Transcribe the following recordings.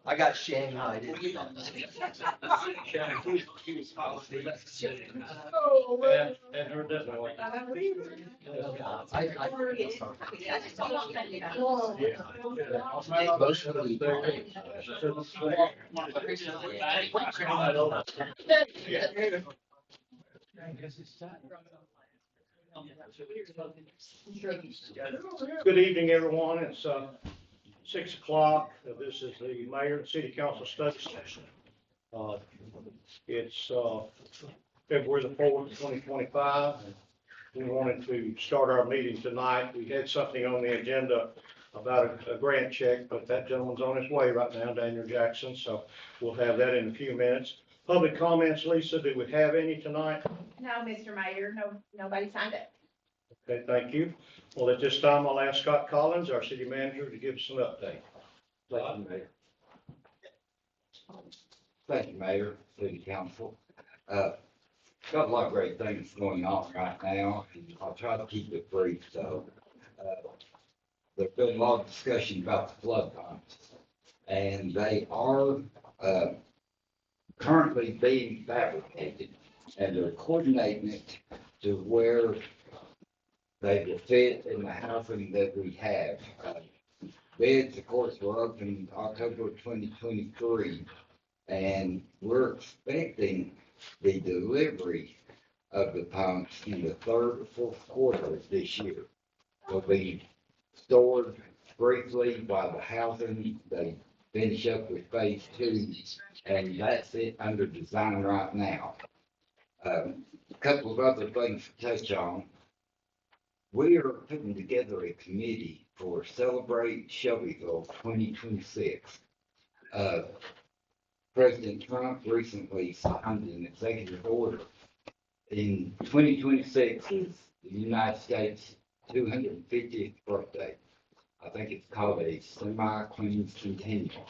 I got Shanghai. Oh, man. Good evening, everyone. It's 6 o'clock. This is the mayor and city council study session. It's February the 4th, 2025. We wanted to start our meeting tonight. We had something on the agenda about a grant check, but that gentleman's on his way right now, Daniel Jackson, so we'll have that in a few minutes. Public comments, Lisa, do we have any tonight? No, Mr. Mayor, nobody signed up. Okay, thank you. Well, at this time, I'll ask Scott Collins, our city manager, to give us an update. Thank you, Mayor. Thank you, Mayor, City Council. Got a lot of great things going on right now. I'll try to keep it brief, though. There's been a lot of discussion about the flood pumps, and they are currently being fabricated, and they're coordinating it to where they will fit in the housing that we have. Bids, of course, were opened October 2023, and we're expecting the delivery of the pumps in the third or fourth quarter of this year. They'll be stored briefly while the housing, they finish up with phase 2, and that's it under design right now. A couple of other things to touch on. We are putting together a committee for Celebrate Shelbyville 2026. President Trump recently signed an executive order. In 2026 is the United States' 250th birthday. I think it's called a semi-clean centennial.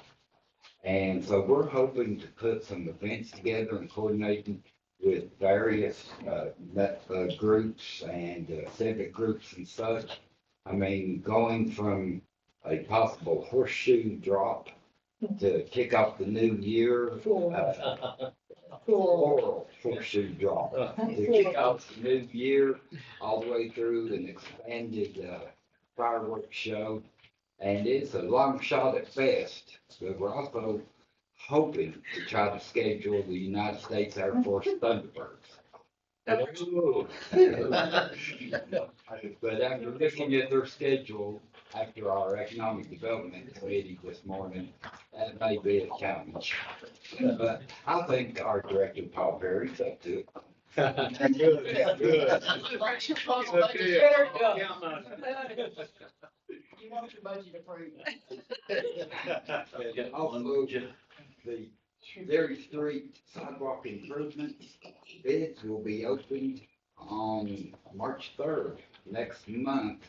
And so we're hoping to put some events together and coordinating with various groups and civic groups and such. I mean, going from a possible horseshoe drop to kick off the new year, floral horseshoe drop to kick off the new year, all the way through an expanded fireworks show. And it's a long shot at best, but we're also hoping to try to schedule the United States Air Force Thunderbirds. But after looking at their schedule, after our economic development committee this morning, that may be a challenge. But I think our director, Paul Perry's up to it. Good. You want your budget approved? Also, the Dairy Street sidewalk improvements bids will be opened on March 3rd, next month.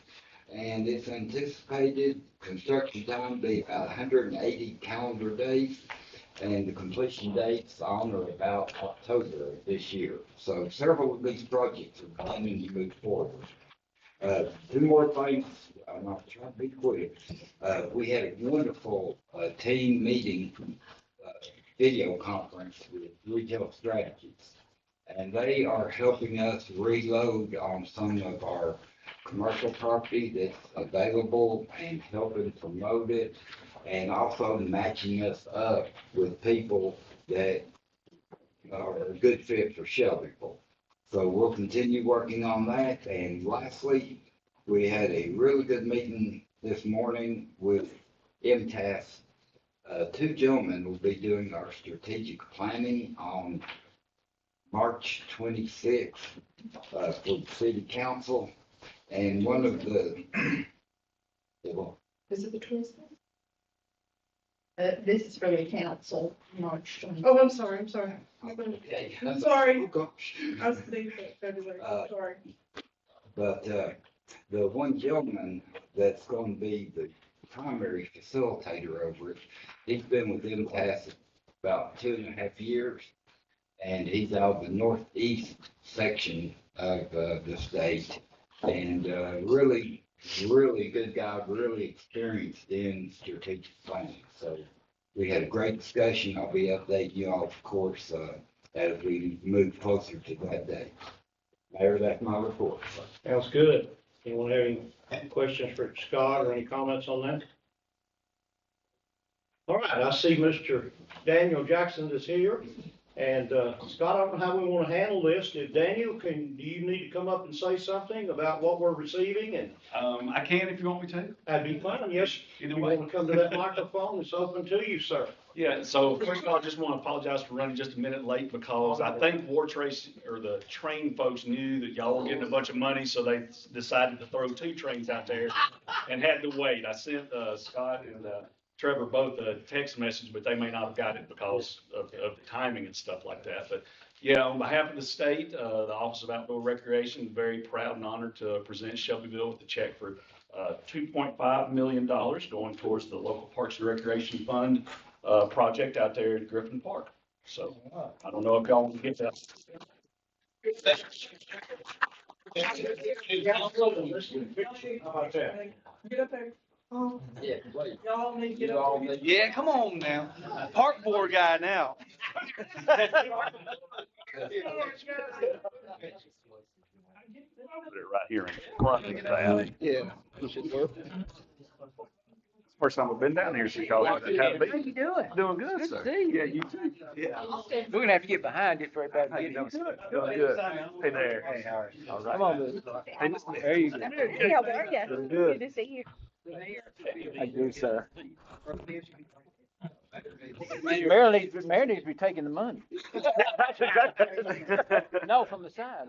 And it's anticipated construction time will be about 180 calendar days, and the completion dates on or about October of this year. So several of these projects are planning to move forward. Two more things. I'm not trying to be quick. We had a wonderful team meeting, video conference with Retail Strategies, and they are helping us reload on some of our commercial property that's available and helping promote it, and also matching us up with people that are a good fit for Shelbyville. So we'll continue working on that. And lastly, we had a really good meeting this morning with MTAS. Two gentlemen will be doing our strategic planning on March 26th for the city council. And one of the, Is it the 26th? This is for the council, March 20. Oh, I'm sorry. I'm sorry. oh gosh. I was thinking February. Sorry. But the one gentleman that's going to be the primary facilitator over it, he's been with MTAS about 2.5 years, and he's out of the northeast section of the state, and really really good guy, really experienced in strategic planning. So we had a great discussion. I'll be updating you all, of course, as we move closer to that day. Mayor, that's my report. Sounds good. Anyone have any questions for Scott or any comments on that? All right, I see Mr. Daniel Jackson is here. And, Scott, I don't know how we want to handle this. Daniel, do you need to come up and say something about what we're receiving? And I can if you want me to. that'd be fine, yes. Either You way. want to come to that microphone? It's open to you, sir. Yeah, so first of all, I just want to apologize for running just a minute late because I think War Trace or the train folks knew that y'all were getting a bunch of money, so they decided to throw 2 trains out there and had to wait. I sent, Scott and, Trevor both a text message, but they may not have got it because of the timing and stuff like that. But yeah, on behalf of the state, the Office of Outdoor Recreation, very proud and honored to present Shelbyville with a check for $2.5 million going towards the local Parks and Recreation Fund project out there at Griffin Park. So I don't know if y'all want to get that. How about that? Get up there. Yeah, please. Y'all need to get up there. Yeah, come on now. Park board guy now. Put it right here in front of that. Yeah. Should work. First time I've been down here since y'all had a How you doing? Doing good, Good sir. to see you. Yeah, you too. Yeah. We're gonna have to get behind you for everybody How to you get doing, you. sir? Doing good. Hey there. Hey, how are you? All right. Come on, Lou. Hey, listen. There you go. Hey, how are ya? Doing Good good. to see you. How you doing, sir? Mayor needs to be taking the money. No, from the side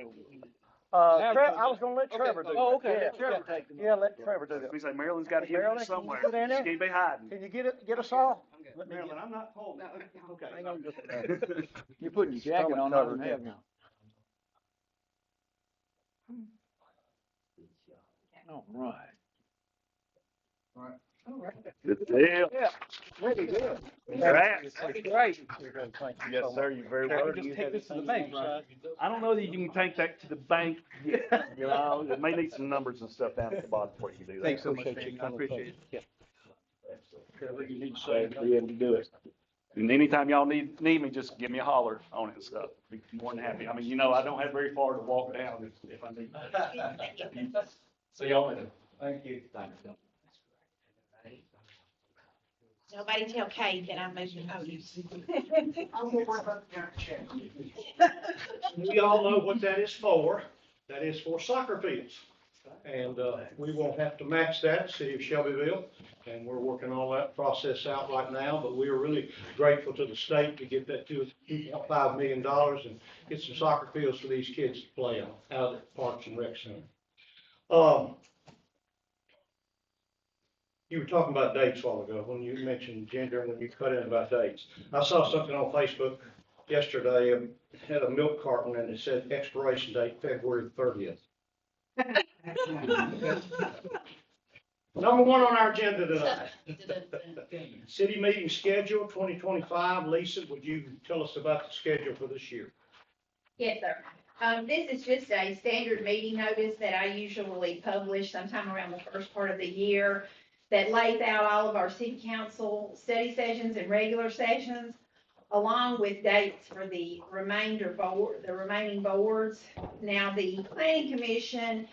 over. I was gonna let Trevor do it. Oh, okay. Yeah, Let Trevor take the money. Yeah, let Trevor do it. We say Maryland's got to get Marilyn, it somewhere. can you get in there? She can't be hiding. Can you get us all? Let me get- Maryland, I'm not holding. Okay. Hang on just a minute. You're putting your jacket on, I don't have none. All right. Good deal. Yeah, really good. Congrats. That's great. Yes, sir, you're very Can we welcome. just take this to the bank, right? I don't know that you can take that to the bank yet. You know, it may need some numbers and stuff down at the bottom before you can do that. Thanks so much, Dan. I appreciate it. You need to say, be able to do it. And anytime y'all need me, just give me a holler on it and stuff. Be more than happy. I mean, you know, I don't have very far to walk down if I need. So y'all later. Thank you. Thanks. Nobody tell Kate that I'm moving podiums. We all know what that is for. That is for soccer fields. And, we won't have to match that, City of Shelbyville. And we're working all that process out right now, but we are really grateful to the state to get that $2.5 million and get some soccer fields for these kids to play on out at Parks and Rec Center. You were talking about dates a while ago, when you mentioned Ginger, when you cut in about dates. I saw something on Facebook yesterday, it had a milk carton and it said expiration date February 30th. Number 1 on our agenda tonight. City meeting schedule 2025. Lisa, would you tell us about the schedule for this year? Yes, sir. This is just a standard meeting notice that I usually publish sometime around the first part of the year that lays out all of our city council study sessions and regular sessions, along with dates for the remaining boards. Now, the planning commission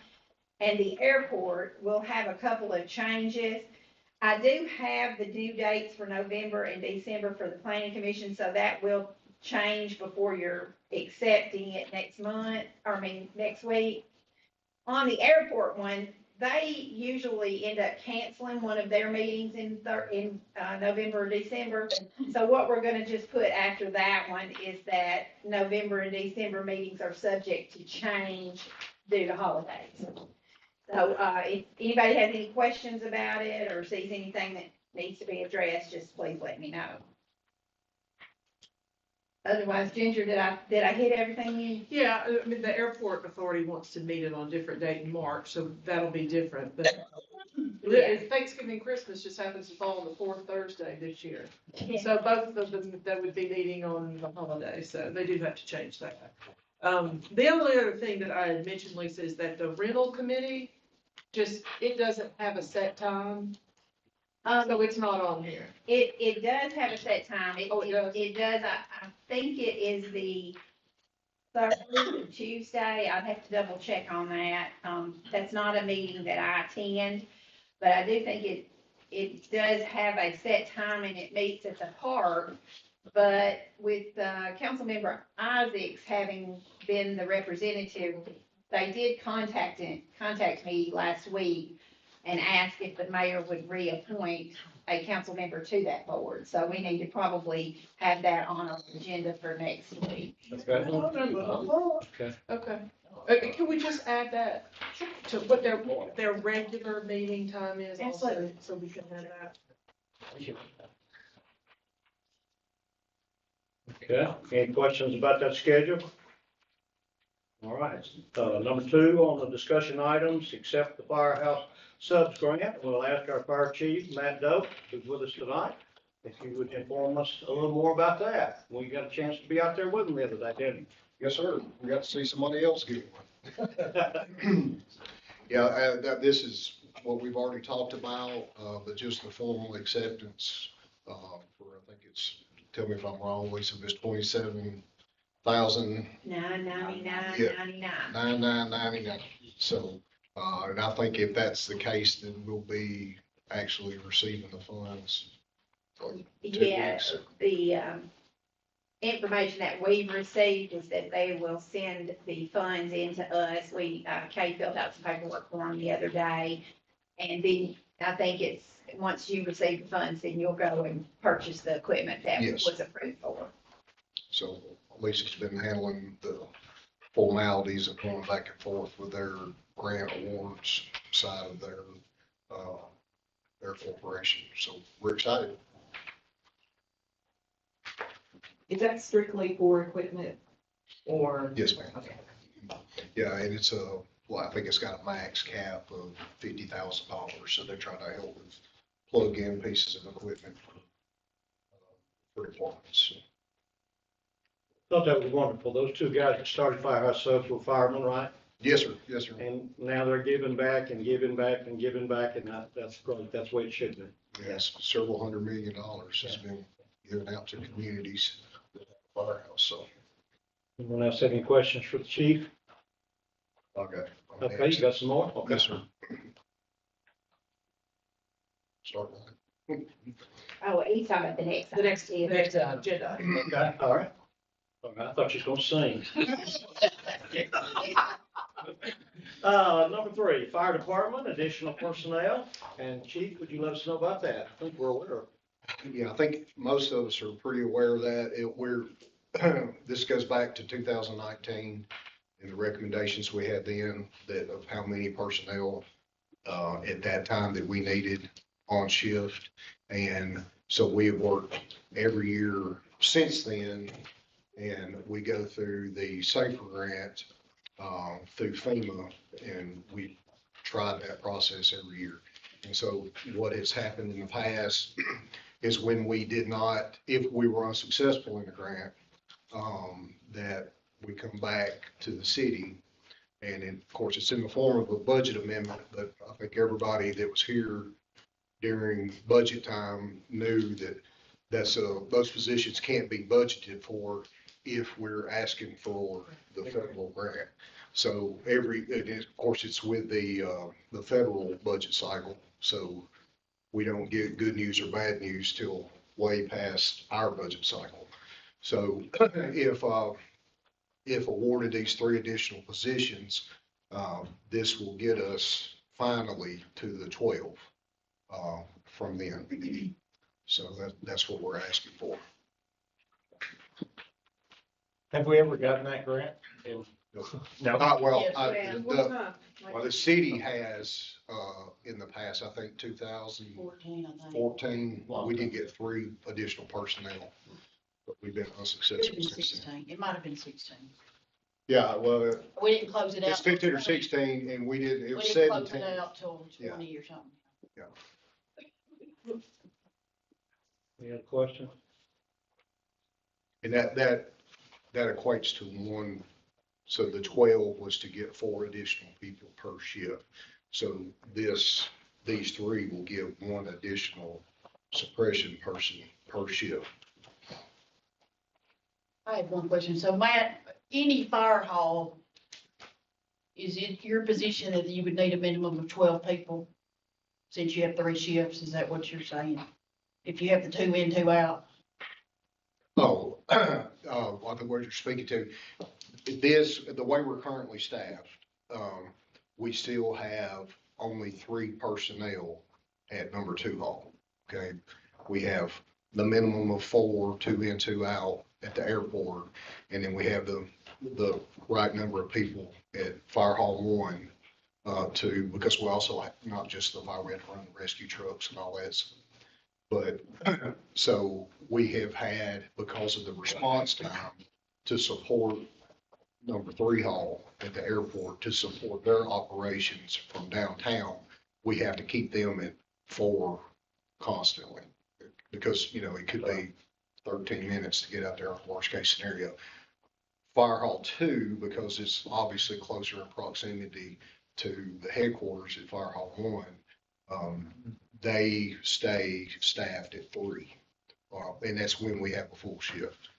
and the airport will have a couple of changes. I do have the due dates for November and December for the planning commission, so that will change before you're accepting it next week. On the airport one, they usually end up canceling one of their meetings in November or December. So what we're gonna just put after that one is that November and December meetings are subject to change due to holidays. So, if anybody has any questions about it or sees anything that needs to be addressed, just please let me know. Otherwise, Ginger, did I hit everything you? Yeah, I mean, the airport authority wants to meet it on a different date in March, so that'll be different, but Thanksgiving, Christmas just happens to fall on the 4th Thursday this year. So both of them, that would be meeting on the holiday, so they do have to change that. The only other thing that I had mentioned, Lisa, is that the rental committee just, it doesn't have a set time, Um, so it's not on here. it does have a set time. Oh, it does? It does. I think it is the third Tuesday. I'd have to double check on that. That's not a meeting that I attend, but I do think it does have a set time and it meets at the park. But with, Councilmember Isaacs having been the representative, they did contact me last week and asked if the mayor would reappoint a council member to that board. So we need to probably have that on our agenda for next week. Okay. Okay. Okay. Can we just add that to what their regular meeting time is also, Absolutely. so we can have that? Okay, any questions about that schedule? All right, number 2 on the discussion items, accept the firehouse subs grant. We'll ask our fire chief, Matt Dope, who's with us tonight, if you would inform us a little more about that. We got a chance to be out there with him the other day, didn't Yes, sir. We got to see somebody else get we? one. Yeah, this is what we've already talked about, but just the formal acceptance, for, I think it's, tell me if I'm wrong, Lisa, it's 27,000. $9,999. So, and I think if that's the case, then we'll be actually receiving the funds. for 2 Yeah, weeks. the, information that we've received is that they will send the funds into us. Kay filled out some paperwork for them the other day. And then I think it's, once you receive the funds, then you'll go and purchase the equipment that Yes. was approved for. So Lisa's been handling the formalities of going back and forth with their grant awards side of their corporation. So we're excited. Is that strictly for equipment or? Yes, ma'am. Yeah, and it's well, I think it's got a max cap of $50,000. So they're trying to help with plug-in pieces of equipment for departments. Thought that was wonderful. Those 2 guys that started Firehouse Subs were firemen, right? Yes, sir. Yes, sir. And now they're giving back and giving back and giving back, and that's great. That's the way it should be. Yes, several $100 million has been given out to communities, firehouse, so. Anyone else have any questions for the chief? Okay. Okay, you got some more? Okay. Yes, sir. Start line. Oh, he's talking about the next. The next item. agenda. Okay, all right. Okay, I thought you was gonna sing. Number 3, fire department, additional personnel, and chief, would you let us know about that? I think we're aware of it. Yeah, I think most of us are pretty aware of that. This goes back to 2019 and the recommendations we had then that of how many personnel, at that time that we needed on shift. And so we have worked every year since then, and we go through the SAFER grant, through FEMA, and we tried that process every year. And so what has happened in the past is when we did not, if we were unsuccessful in the grant, that we come back to the city. And of course, it's in the form of a budget amendment, but I think everybody that was here during budget time knew that those positions can't be budgeted for if we're asking for the federal grant. So and of course, it's with the federal budget cycle. So we don't get good news or bad news till way past our budget cycle. So if awarded these 3 additional positions, this will get us finally to the 12 from then. So that's what we're asking for. Have we ever gotten that grant? No. Well, Yes, the city has, in the past, I think 14, I think. 2014, we did get 3 additional personnel, but we've been It unsuccessful might have been since then. 16. It might have been 16. Yeah, well, We didn't close it out. it's 15 or 16, and we did, it was We didn't close 17. it out till 20 or something. Any other questions? And that equates to 1, so the 12 was to get 4 additional people per shift. So these three will give one additional suppression person per shift. I have one question. So Matt, any fire hall, is it your position that you would need a minimum of 12 people? Since you have 3 shifts, is that what you're saying? If you have the 2 in, 2 out? Oh, I think what you're speaking to, the way we're currently staffed, we still have only 3 personnel at number 2 hall, okay? We have the minimum of 4, 2 in, 2 out at the airport, and then we have the right number of people at Fire Hall 1, because we also have not just the fire, we have to run the rescue trucks and all that. But, so we have had, because of the response time to support number 3 hall at the airport, to support their operations from downtown, we have to keep them at 4 constantly. Because, it could be 13 minutes to get out there, worst case scenario. Fire Hall 2, because it's obviously closer in proximity to the headquarters at Fire Hall 1, they stay staffed at 3. And that's when we have a full shift.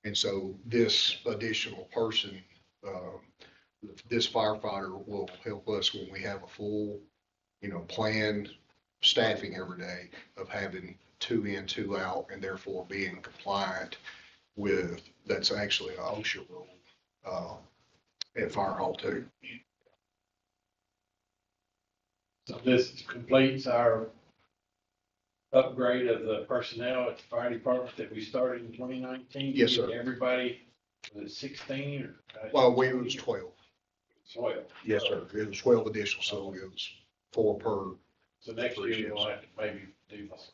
And so this additional person, this firefighter will help us when we have a full, planned staffing every day of having 2 in, 2 out, and therefore being compliant with, that's actually an OSHA rule, at Fire Hall 2. So this completes our upgrade of the personnel at the fire department that we started in 2019. Yes, sir. Everybody, was it 16 or? Well, it was 12. 12. Yes, sir. It was 12 additional, so it was 4 per. So next year we'll have to maybe do this.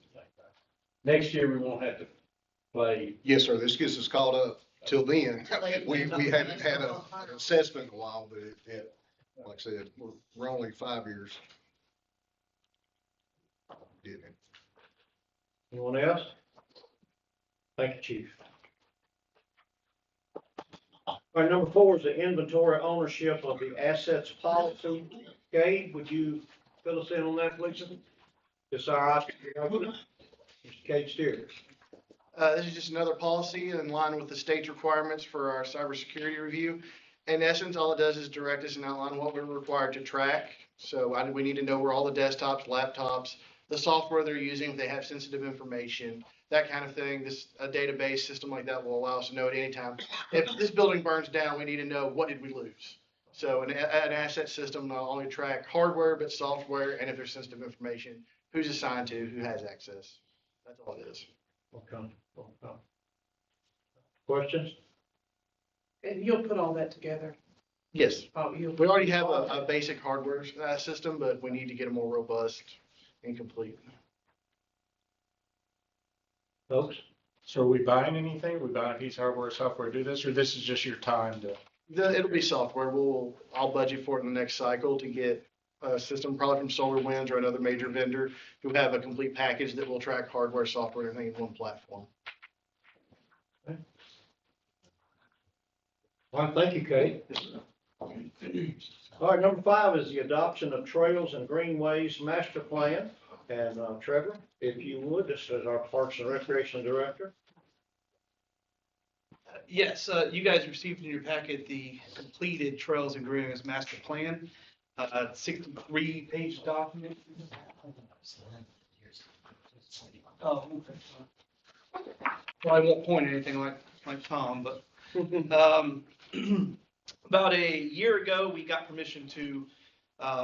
Next year we won't have to play. Yes, sir. This gets us caught up. Till then, we haven't had an assessment in a while, but it, like I said, we're only 5 years. Didn't it? Anyone else? Thank you, Chief. All right, number 4 is the inventory ownership of the assets policy. Gabe, would you fill us in on that, please? This is our Mr. Cade Steer. This is just another policy in line with the state's requirements for our cybersecurity review. In essence, all it does is direct us and outline what we're required to track. So we need to know where all the desktops, laptops, the software they're using, if they have sensitive information, that kind of thing. A database system like that will allow us to know at any time. If this building burns down, we need to know what did we lose. So an asset system not only track hardware, but software, and if there's sensitive information, who's assigned to, who has access. That's all it is. Okay. Questions? And you'll put all that together. Yes. We We already have a basic hardware system, but we need to get a more robust and complete. Folks? So are we buying anything? Are we buying a piece of hardware, software to do this, or this is just your time to? It'll be software. I'll budget for it in the next cycle to get a system, probably from SolarWinds or another major vendor who have a complete package that will track hardware, software, everything in one platform. Okay. All right, thank you, Kate. All right, number 5 is the adoption of Trails and Greenways Master Plan. And Trevor, if you would, this is our Parks and Recreation Director. Yes, you guys received in your packet the completed Trails and Greenways Master Plan, 63-page document. Oh, okay. Well, I won't point at anything like Tom, but about a year ago, we got permission to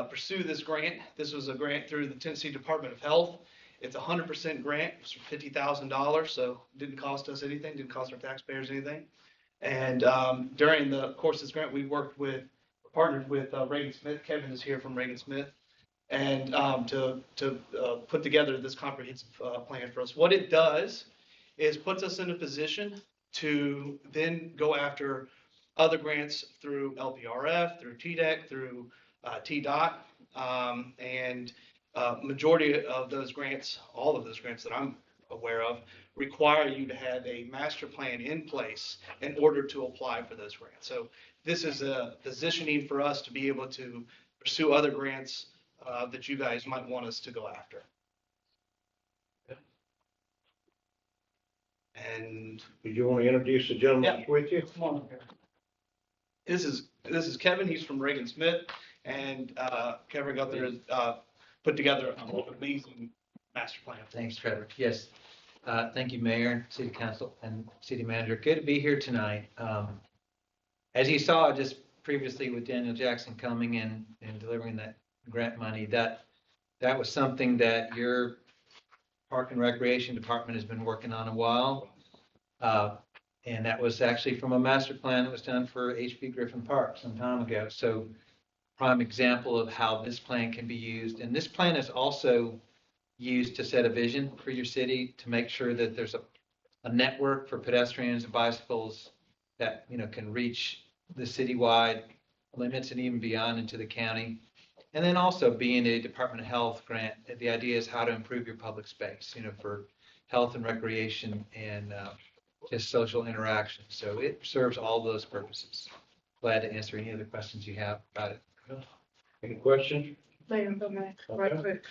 pursue this grant. This was a grant through the Tennessee Department of Health. It's a 100% grant. It's for $50,000, so it didn't cost us anything, didn't cost our taxpayers anything. And during the course of this grant, we partnered with Reagan Smith. Kevin is here from Reagan Smith, and to put together this comprehensive plan for us. What it does is puts us in a position to then go after other grants through LPRF, through TDEC, through TDOT, and majority of those grants, all of those grants that I'm aware of, require you to have a master plan in place in order to apply for those grants. So this is a positioning for us to be able to pursue other grants that you guys might want us to go after. And Did you want to introduce the gentleman that's with you? come on up here. This is Kevin. He's from Reagan Smith, and Kevin got there, put together an amazing master plan. Thanks, Trevor. Yes. Thank you, Mayor, City Council, and City Manager. Good to be here tonight. As you saw just previously with Daniel Jackson coming in and delivering that grant money, that was something that your Park and Recreation Department has been working on a while. And that was actually from a master plan that was done for H.B. Griffin Park some time ago. So prime example of how this plan can be used. And this plan is also used to set a vision for your city to make sure that there's a network for pedestrians and bicycles that, can reach the citywide limits and even beyond into the county. And then also being a Department of Health grant, the idea is how to improve your public space, for health and recreation and just social interaction. So it serves all those purposes. Glad to answer any other questions you have about it. Any questions? Mayor, right quick.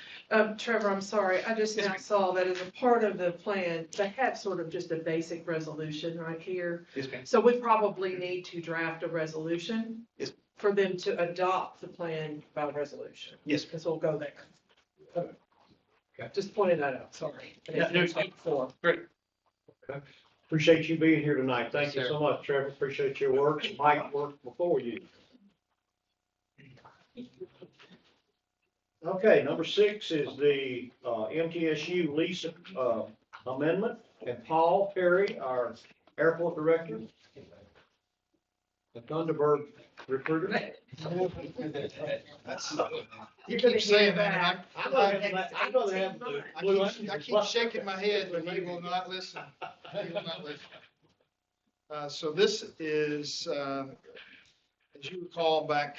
Trevor, I'm sorry, I just now saw that as a part of the plan, they have sort of just a basic resolution right here. Yes, ma'am. So we probably need to draft a resolution. Yes. For them to adopt the plan by resolution. Yes. Because we'll go there. Okay. Just pointed that out, sorry. Yeah, no, great. Appreciate you being here tonight. Thank you Yes, sir. so much, Trevor. Appreciate your work. Mike worked before you. Okay, number 6 is the MTSU lease amendment, and Paul Perry, our airport director, the Thunderbird recruiter. You keep saying that, I'd rather have the blue I keep shaking my head, but he will not listen. He will not listen. So this is, as you recall back,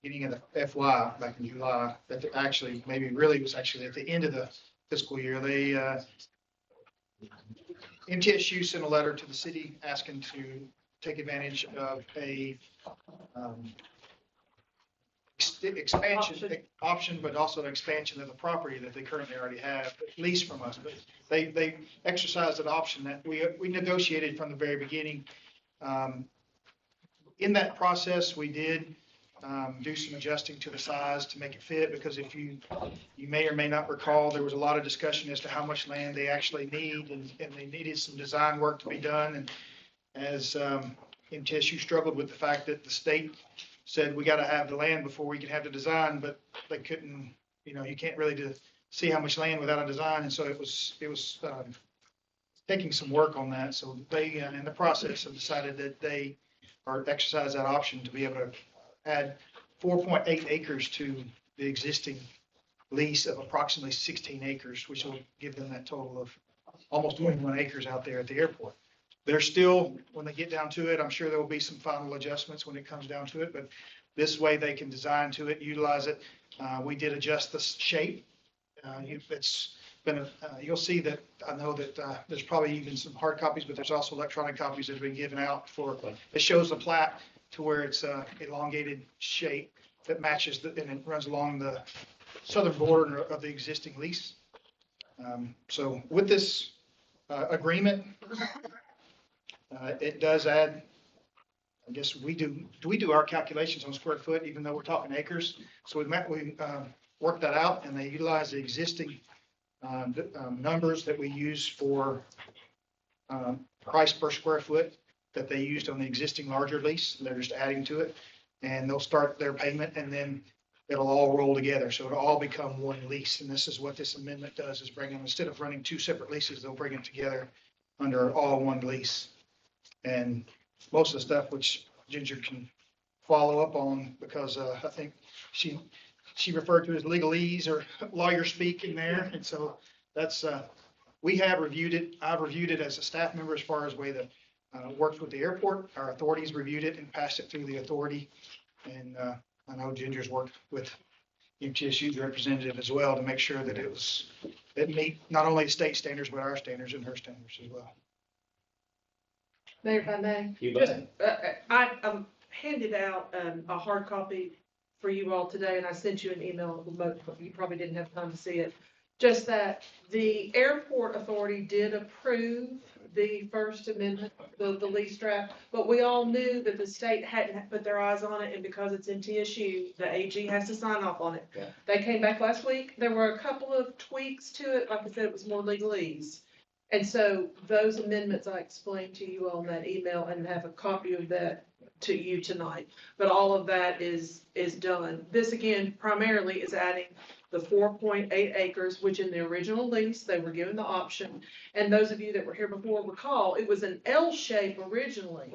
beginning of the FY, back in July, that actually, maybe really was actually at the end of the fiscal year, they, MTSU sent a letter to the city asking to take advantage of a expansion option, but also an expansion of the property that they currently already have leased from us. But they exercised an option that we negotiated from the very beginning. In that process, we did do some adjusting to the size to make it fit, because if you may or may not recall, there was a lot of discussion as to how much land they actually need, and they needed some design work to be done. And as MTSU struggled with the fact that the state said we got to have the land before we could have the design, but they couldn't, you can't really see how much land without a design. And so it was taking some work on that. So they, in the process, have decided that they exercise that option to be able to add 4.8 acres to the existing lease of approximately 16 acres, which will give them that total of almost 21 acres out there at the airport. They're still, when they get down to it, I'm sure there will be some final adjustments when it comes down to it, but this way they can design to it, utilize it. We did adjust the shape. It's been, you'll see that, I know that there's probably even some hard copies, but there's also electronic copies that have been given out it shows the plat to where it's elongated shape that matches and it runs along the southern border of the existing lease. So with this agreement, it does add, I guess we do our calculations on square foot, even though we're talking acres. So we worked that out, and they utilize the existing numbers that we use for price per square foot that they used on the existing larger lease. They're just adding to it, and they'll start their payment, and then it'll all roll together. So it'll all become one lease. And this is what this amendment does, is bring them, instead of running two separate leases, they'll bring them together under all one lease. And most of the stuff which Ginger can follow up on, because I think she referred to it as legalese or lawyer speak in there. And so that's, we have reviewed it. I've reviewed it as a staff member as far as the way that works with the airport. Our authorities reviewed it and passed it through the authority. And I know Ginger's worked with MTSU's representative as well to make sure that it meet not only state standards, but our standards and her standards as well. Mayor, if I may, You just, bet. I handed out a hard copy for you all today, and I sent you an email, but you probably didn't have time to see it. Just that the airport authority did approve the First Amendment, the lease draft, but we all knew that the state hadn't put their eyes on it, and because it's in TSU, the AG has to sign off on it. Yeah. They came back last week, there were a couple of tweaks to it, like I said, it was more legalese. And so those amendments I explained to you all in that email and have a copy of that to you tonight. But all of that is done. This again primarily is adding the 4.8 acres, which in the original lease, they were given the option. And those of you that were here before recall, it was an L shape originally.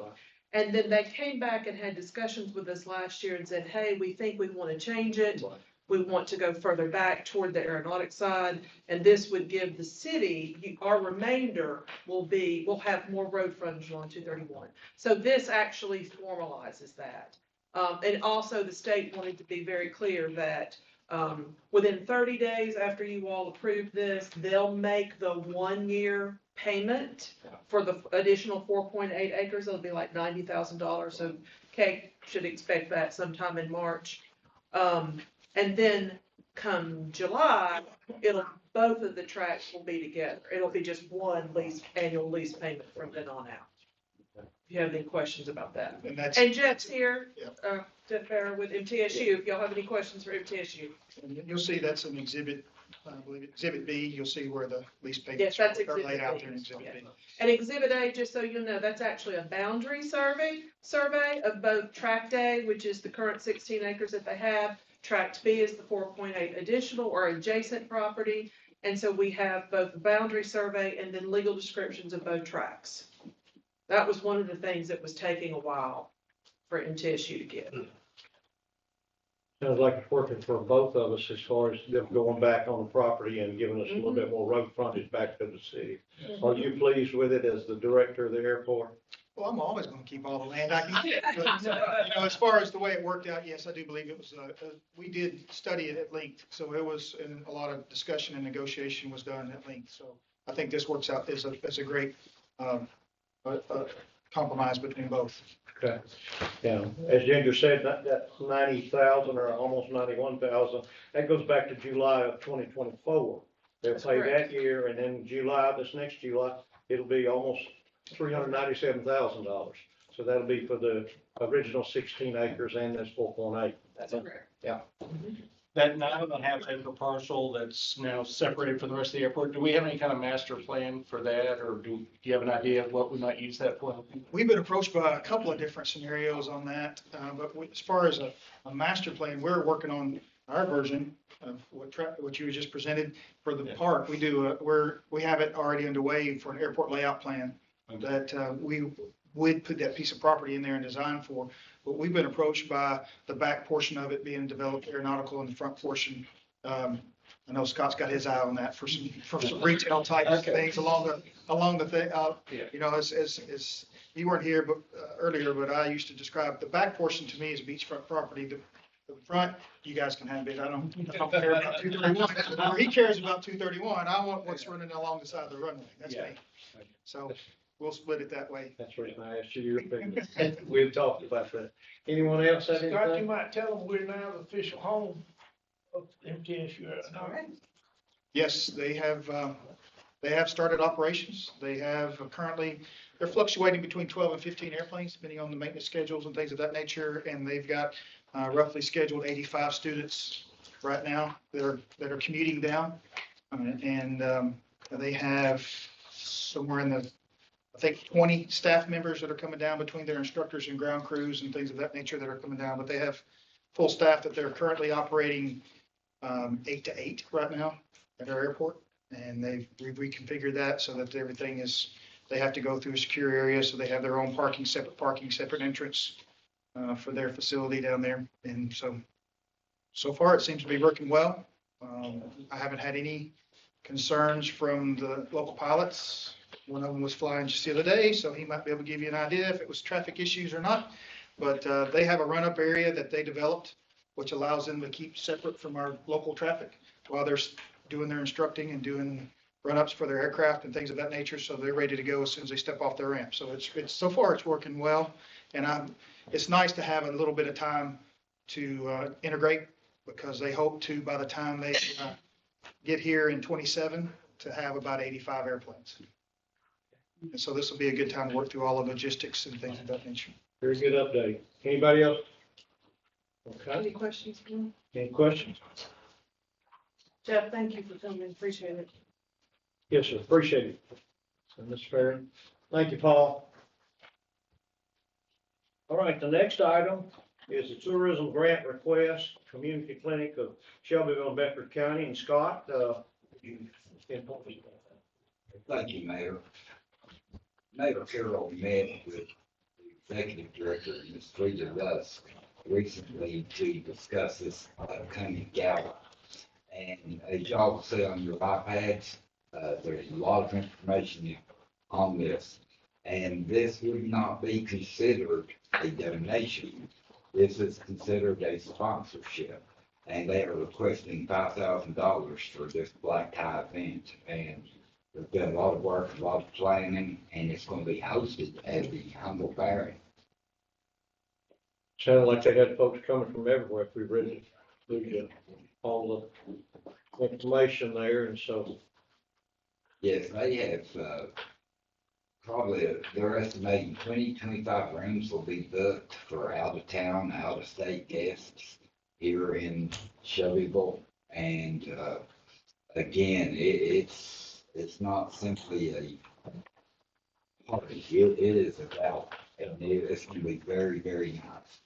And then they came back and had discussions with us last year and said, hey, we think we want to change it. We want to go further back toward the aeronautic side. And this would give the city, our remainder we'll have more road frontage on 231. So this actually formalizes that. And also the state wanted to be very clear that within 30 days after you all approve this, they'll make the 1-year payment for the additional 4.8 acres. It'll be like $90,000. So Kate should expect that sometime in March. And then come July, both of the tracks will be together. It'll be just one annual lease payment from then on out. If you have any questions about that. And Jeff's here, Jeff Farrer with MTSU, if y'all have any questions for MTSU. And you'll see that's an exhibit, I believe Exhibit B, you'll see where the lease Yes, payments that's are Exhibit laid out B. there in Exhibit B. And Exhibit A, just so you know, that's actually a boundary survey of both Tract A, which is the current 16 acres that they have. Tract B is the 4.8 additional or adjacent property. And so we have both the boundary survey and then legal descriptions of both tracts. That was one of the things that was taking a while for MTSU to get. Sounds like it's working for both of us as far as them going back on the property and giving us a little bit more road frontage back to the city. Are you pleased with it as the director of the airport? Well, I'm always gonna keep all the land I can get, but, as far as the way it worked out, yes, I do believe it was, we did study it at length, so it was, and a lot of discussion and negotiation was done at length, so I think this works out as a great, compromise between both. Okay. Yeah, as Ginger said, that 90,000 or almost 91,000, that goes back to July of 2024. They'll That's pay correct. that year, and then this next July, it'll be almost $397,000. So that'll be for the original 16 acres and this 4.8. That's correct. Yeah. That 9.5 acre parcel that's now separated from the rest of the airport, do we have any kind of master plan for that, or do you have an idea of what we might use that for? We've been approached by a couple of different scenarios on that, but as far as a master plan, we're working on our version of what you just presented for the park. We do, we have it already underway for an airport layout plan that we would put that piece of property in there and design for. But we've been approached by the back portion of it being developed aeronautical and the front portion. I know Scott's got his eye on that for some retail type of things along the thing. As you weren't here earlier, but I used to describe the back portion to me as beachfront property. The front, you guys can have it. I don't care about 231. He cares about 231. I want what's running along the side of the runway. That's me. So we'll split it that way. That's the reason I asked you your opinion. We've talked about that. Anyone else have Scott, you anything? might tell them we're now the official home of MTSU. All right. Yes, they have started operations. They have they're fluctuating between 12 and 15 airplanes, depending on the maintenance schedules and things of that nature. And they've got roughly scheduled 85 students right now that are commuting down. And they have somewhere in the, I think, 20 staff members that are coming down between their instructors and ground crews and things of that nature that are coming down. But they have full staff that they're currently operating 8 to 8 right now at our airport. And we've reconfigured that so that everything is, they have to go through a secure area. So they have their own parking, separate entrance for their facility down there. And so far it seems to be working well. I haven't had any concerns from the local pilots. One of them was flying just the other day, so he might be able to give you an idea if it was traffic issues or not. But they have a run-up area that they developed, which allows them to keep separate from our local traffic while they're doing their instructing and doing run-ups for their aircraft and things of that nature. So they're ready to go as soon as they step off their ramp. So so far it's working well. And it's nice to have a little bit of time to integrate, because they hope to, by the time they get here in 27, to have about 85 airplanes. And so this will be a good time to work through all the logistics and things of that nature. Very good update. Anybody else? Okay, Any questions? any questions? Jeff, thank you for coming, appreciate it. Yes, sir, appreciate it. And Ms. Ferry, thank you, Paul. All right, the next item is the tourism grant request, community clinic of Shelbyville and Bedford County. And Scott, you can talk about that. Thank you, Mayor. Mayor Carroll met with the executive director, Ms. Frida Rusk, recently to discuss this upcoming gala. And as y'all see on your iPads, there's a lot of information on this. And this would not be considered a donation. This is considered a sponsorship. And they are requesting $5,000 for this black tie event. And there's been a lot of work, a lot of planning, and it's going to be hosted at the Humble Barron. Sounded like they had folks coming from everywhere if we read all the information there, and so. Yes, they have, probably, they're estimating 25 rooms will be booked for out of town, out of state guests here in Shelbyville. And, again, it's not simply a party. It is about, and it's going to be very, very nice.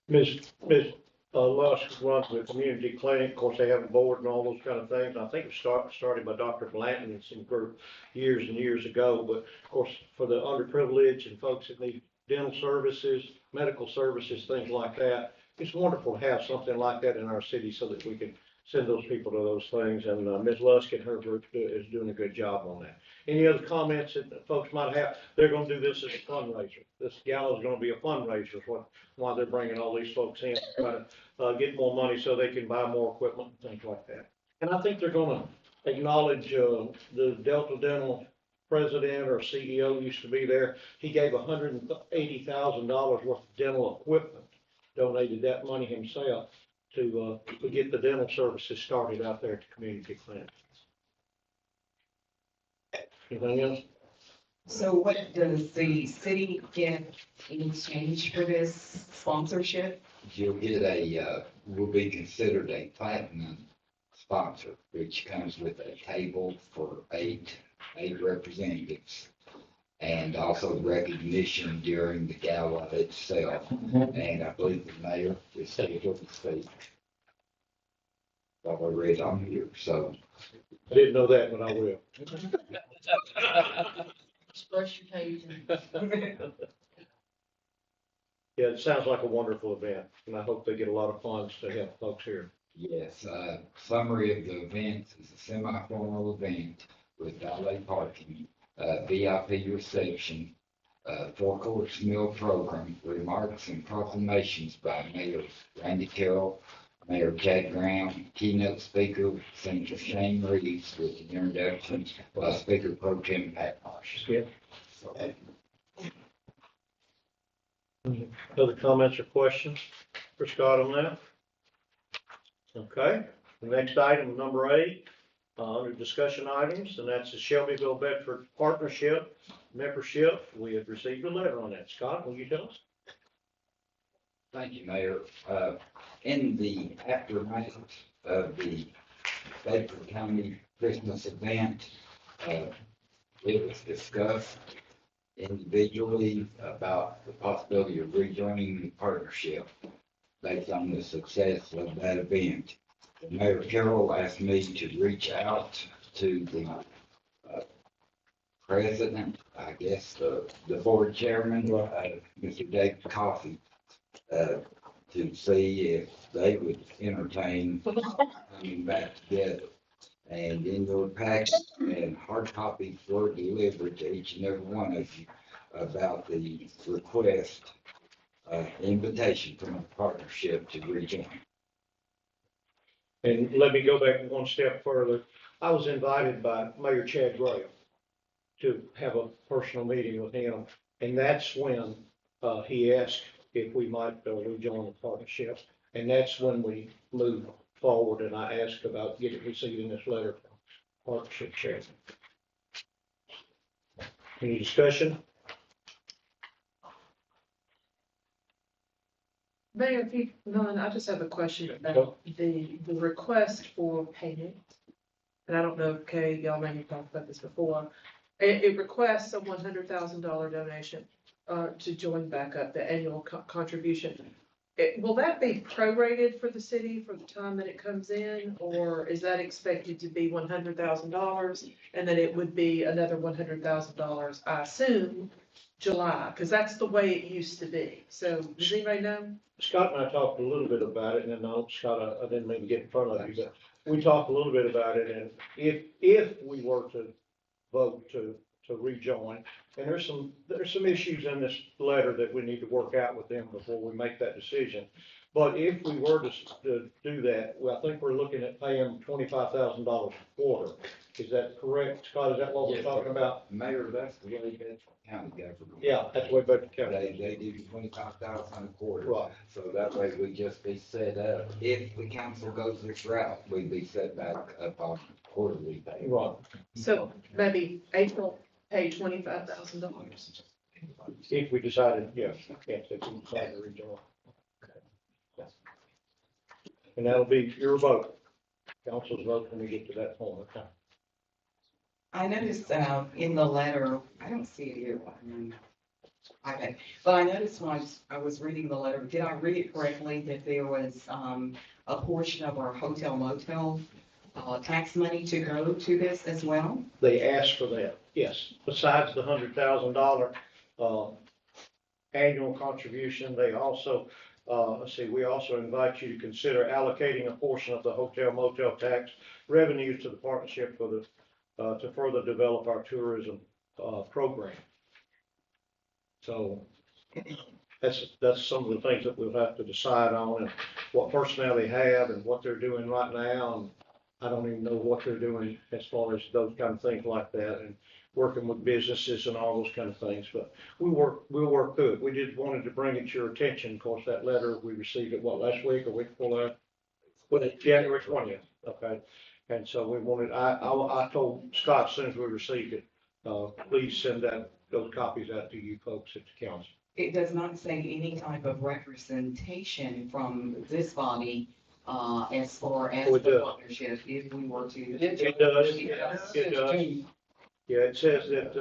Ms. Lusk runs the community clinic. Of course, they have a board and all those kind of things. I think it was started by Dr. Blanton and some group years and years ago. But of course, for the underprivileged and folks that need dental services, medical services, things like that, it's wonderful to have something like that in our city so that we can send those people to those things. And Ms. Lusk and her group is doing a good job on that. Any other comments that folks might have? They're going to do this as a fundraiser. This gala is going to be a fundraiser, why they're bringing all these folks in to try to get more money so they can buy more equipment and things like that. And I think they're going to acknowledge the Delta Dental president or CEO used to be there. He gave $180,000 worth of dental equipment, donated that money himself to get the dental services started out there at the community clinic. Anything else? So what does the city get in exchange for this sponsorship? You'll get will be considered a platinum sponsor, which comes with a table for eight representatives. And also recognition during the gala itself. And I believe the mayor is scheduled to speak. I've read on here, so. I didn't know that, but I will. Express your occasion. Yeah, it sounds like a wonderful event, and I hope they get a lot of funds to help folks here. Yes, summary of the event is a semi-formal event with valet parking, VIP reception, four-course meal program, remarks and proclamations by Mayor Randy Carroll, Mayor Chad Graham, keynote speaker, Senator Shane Reeves with the introduction by Speaker Pro Tem Pat Marsh. Yeah. Other comments or questions for Scott on that? Okay, the next item, number 8, under discussion items, and that's the Shelbyville Bedford Partnership membership. We have received a letter on that. Scott, will you tell us? Thank you, Mayor. In the aftermath of the Bedford County Christmas event, it was discussed individually about the possibility of rejoining the partnership based on the success of that event. Mayor Carroll asked me to reach out to the president, I guess, the board chairman, Mr. David Coffey, to see if they would entertain coming back together. And in your packet, and hard copies were delivered to each and every one of you about the request, invitation from the partnership to rejoin. And let me go back one step further. I was invited by Mayor Chad Graham to have a personal meeting with him, and that's when he asked if we might rejoin the partnership. And that's when we move forward, and I asked about receiving this letter from partnership chairman. Any discussion? Mayor, if you, none, I just have a question about the request for payment. And I don't know if Kay, y'all may have talked about this before. It requests a $100,000 donation, to join back up the annual contribution. Will that be prorated for the city for the time that it comes in, or is that expected to be $100,000? And then it would be another $100,000, I assume, July, because that's the way it used to be. So does anybody know? Scott and I talked a little bit about it, and then, no, Scott, I didn't mean to get in front of you, but we talked a little bit about it, and if we were to vote to rejoin, and there's some issues in this letter that we need to work out with them before we make that decision. But if we were to do that, well, I think we're looking at paying $25,000 a quarter. Is that correct, Scott? Is that what we're talking about? Mayor, that's the way Bedford County government. Yeah, that's the way Bedford County. They do 25,000 a quarter. Right. So that way we just be set up. If the council goes this route, we'd be set back up on quarterly pay. Right. So maybe April pay $25,000. If we decided, yes, if we decided to rejoin. And that'll be your vote, council's vote when we get to that point. Okay. I noticed, in the letter, I don't see it here. Okay, but I noticed when I was reading the letter, did I read it correctly that there was, a portion of our hotel motel, tax money to go to this as well? They asked for that, yes. Besides the $100,000, annual contribution, they also, we also invite you to consider allocating a portion of the hotel motel tax revenues to the partnership for the, to further develop our tourism, program. So that's some of the things that we'll have to decide on, and what personnel they have and what they're doing right now. And I don't even know what they're doing as far as those kind of things like that, and working with businesses and all those kind of things. But we'll work through it. We just wanted to bring it to your attention. Of course, that letter, we received it, last week or week before that? Was it January 20th? Okay. And so we wanted, I told Scott, as soon as we received it, please send those copies out to you folks at the council. It does not say any type of representation from this body, as far as Oh, it the does. partnership, if we were to. It does. It does. Yeah, it says that,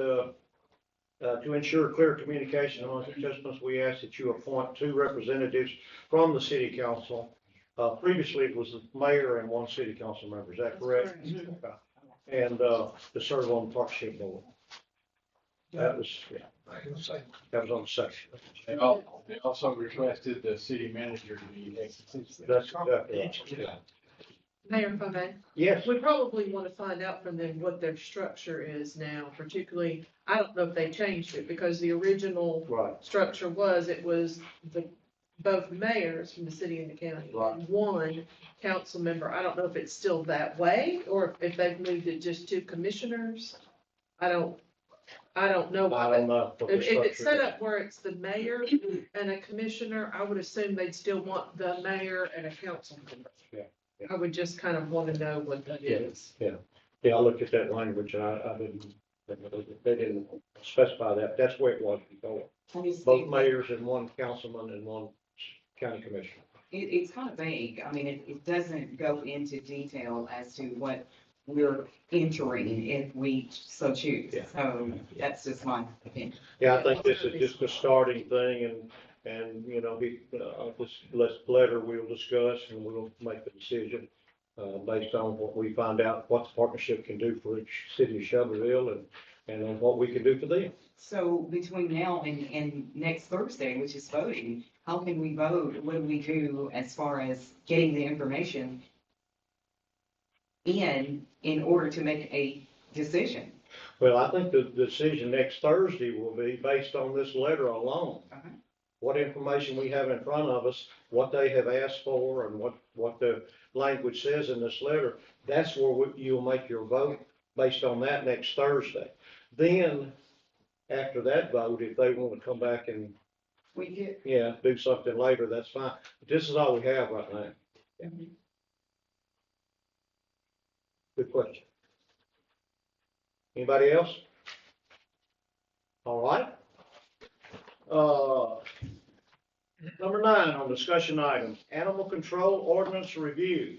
to ensure clear communication among participants, we ask that you appoint 2 representatives from the city council. Previously, it was the mayor and 1 city council member. Is that correct? Okay. And, to serve on the partnership board. That was, yeah, that was on the section. They also requested the city manager to be exited. That's exactly right. Yeah. Mayor, if I may? Yes. We probably want to find out from them what their structure is now, particularly, I don't know if they changed it, because the original Right. structure was, it was both mayors from the city and the county. Right. And 1 council member. I don't know if it's still that way, or if they've moved it just to commissioners. I don't know. I don't know. what the If it's structure set is. up where it's the mayor and a commissioner, I would assume they'd still want the mayor and a council member. Yeah. I would just kind of want to know what that is. Yeah, I looked at that language, and I didn't, they didn't specify that. That's the way it was before. Can you see Both what- mayors and 1 councilman and 1 county commissioner. It's kind of vague. I mean, it doesn't go into detail as to what we're entering if we so choose. Yeah. So that's just my opinion. Yeah, I think this is just a starting thing, and, you know, this letter we'll discuss, and we'll make the decision, based on what we find out, what the partnership can do for each city of Shelbyville, and then what we can do for them. So between now and next Thursday, which is voting, how can we vote? What do we do as far as getting the information in order to make a decision? Well, I think the decision next Thursday will be based on this letter alone. Okay. What information we have in front of us, what they have asked for, and what the language says in this letter, that's where you'll make your vote based on that next Thursday. Then, after that vote, if they want to come back and We did. Yeah, do something later, that's fine. But this is all we have right now. Good question. Anybody else? All right. Number 9 on discussion items, animal control ordinance review.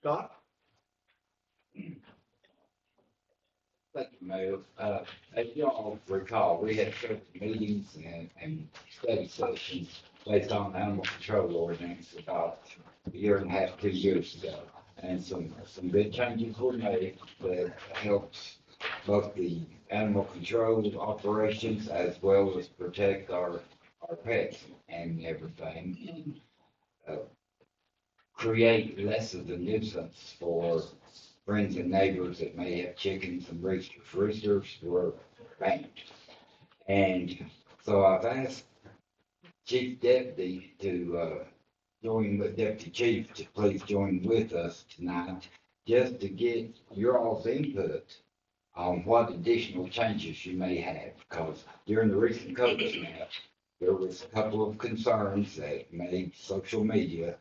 Scott? Thank you, Mayor. As y'all recall, we had several meetings and study sessions based on animal control ordinance about a year and a half, 2 years ago. And some good changes were made that helps both the animal control operations as well as protect our pets and everything. Create less of the nuisance for friends and neighbors that may have chickens and roosters. Roosters were banned. And so I've asked Chief Deputy to join with Deputy Chief to please join with us tonight, just to get your all's input on what additional changes you may have. Because during the recent COVID snap, there was a couple of concerns that made social media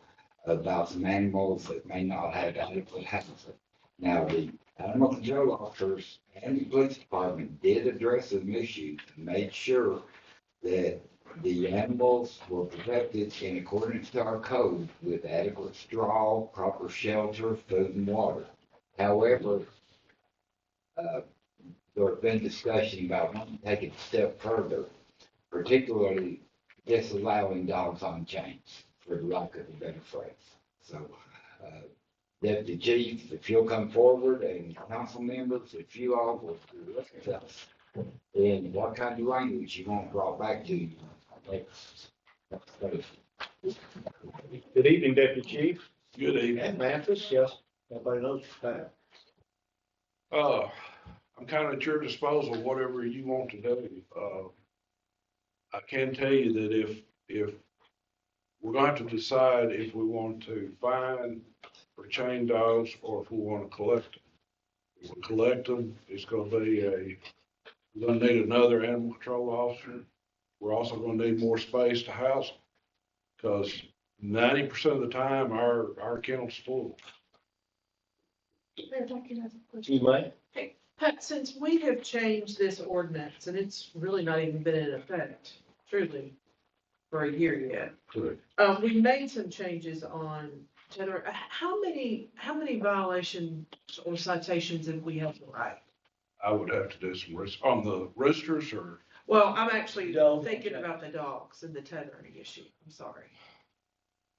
about some animals that may not have adequate housing. Now, the animal control officers and the police department did address some issues and made sure that the animals were protected in accordance to our code with adequate straw, proper shelter, food and water. However, there have been discussion about wanting to take it a step further, particularly disallowing dogs on chains, for the lack of a better phrase. So, Deputy Chief, if you'll come forward, and council members, if you all will direct us in what kind of language you want brought back to you. Good evening, Deputy Chief. Good evening. And Mathis, yes, everybody knows that. I'm kind of at your disposal, whatever you want to do. I can tell you that if we're going to decide if we want to fine or chain dogs or if we want to collect them. If we collect them, it's going to be we're going to need another animal control officer. We're also going to need more space to house them because 90% of the time our kennel's full. You may. Hey, Pat, since we have changed this ordinance, and it's really not even been in effect, truly, for a year yet. Correct. We made some changes on tether. How many violations or citations have we had to write? I would have to do some on the roosters or. Well, I'm actually thinking about the dogs and the tethering issue. I'm sorry.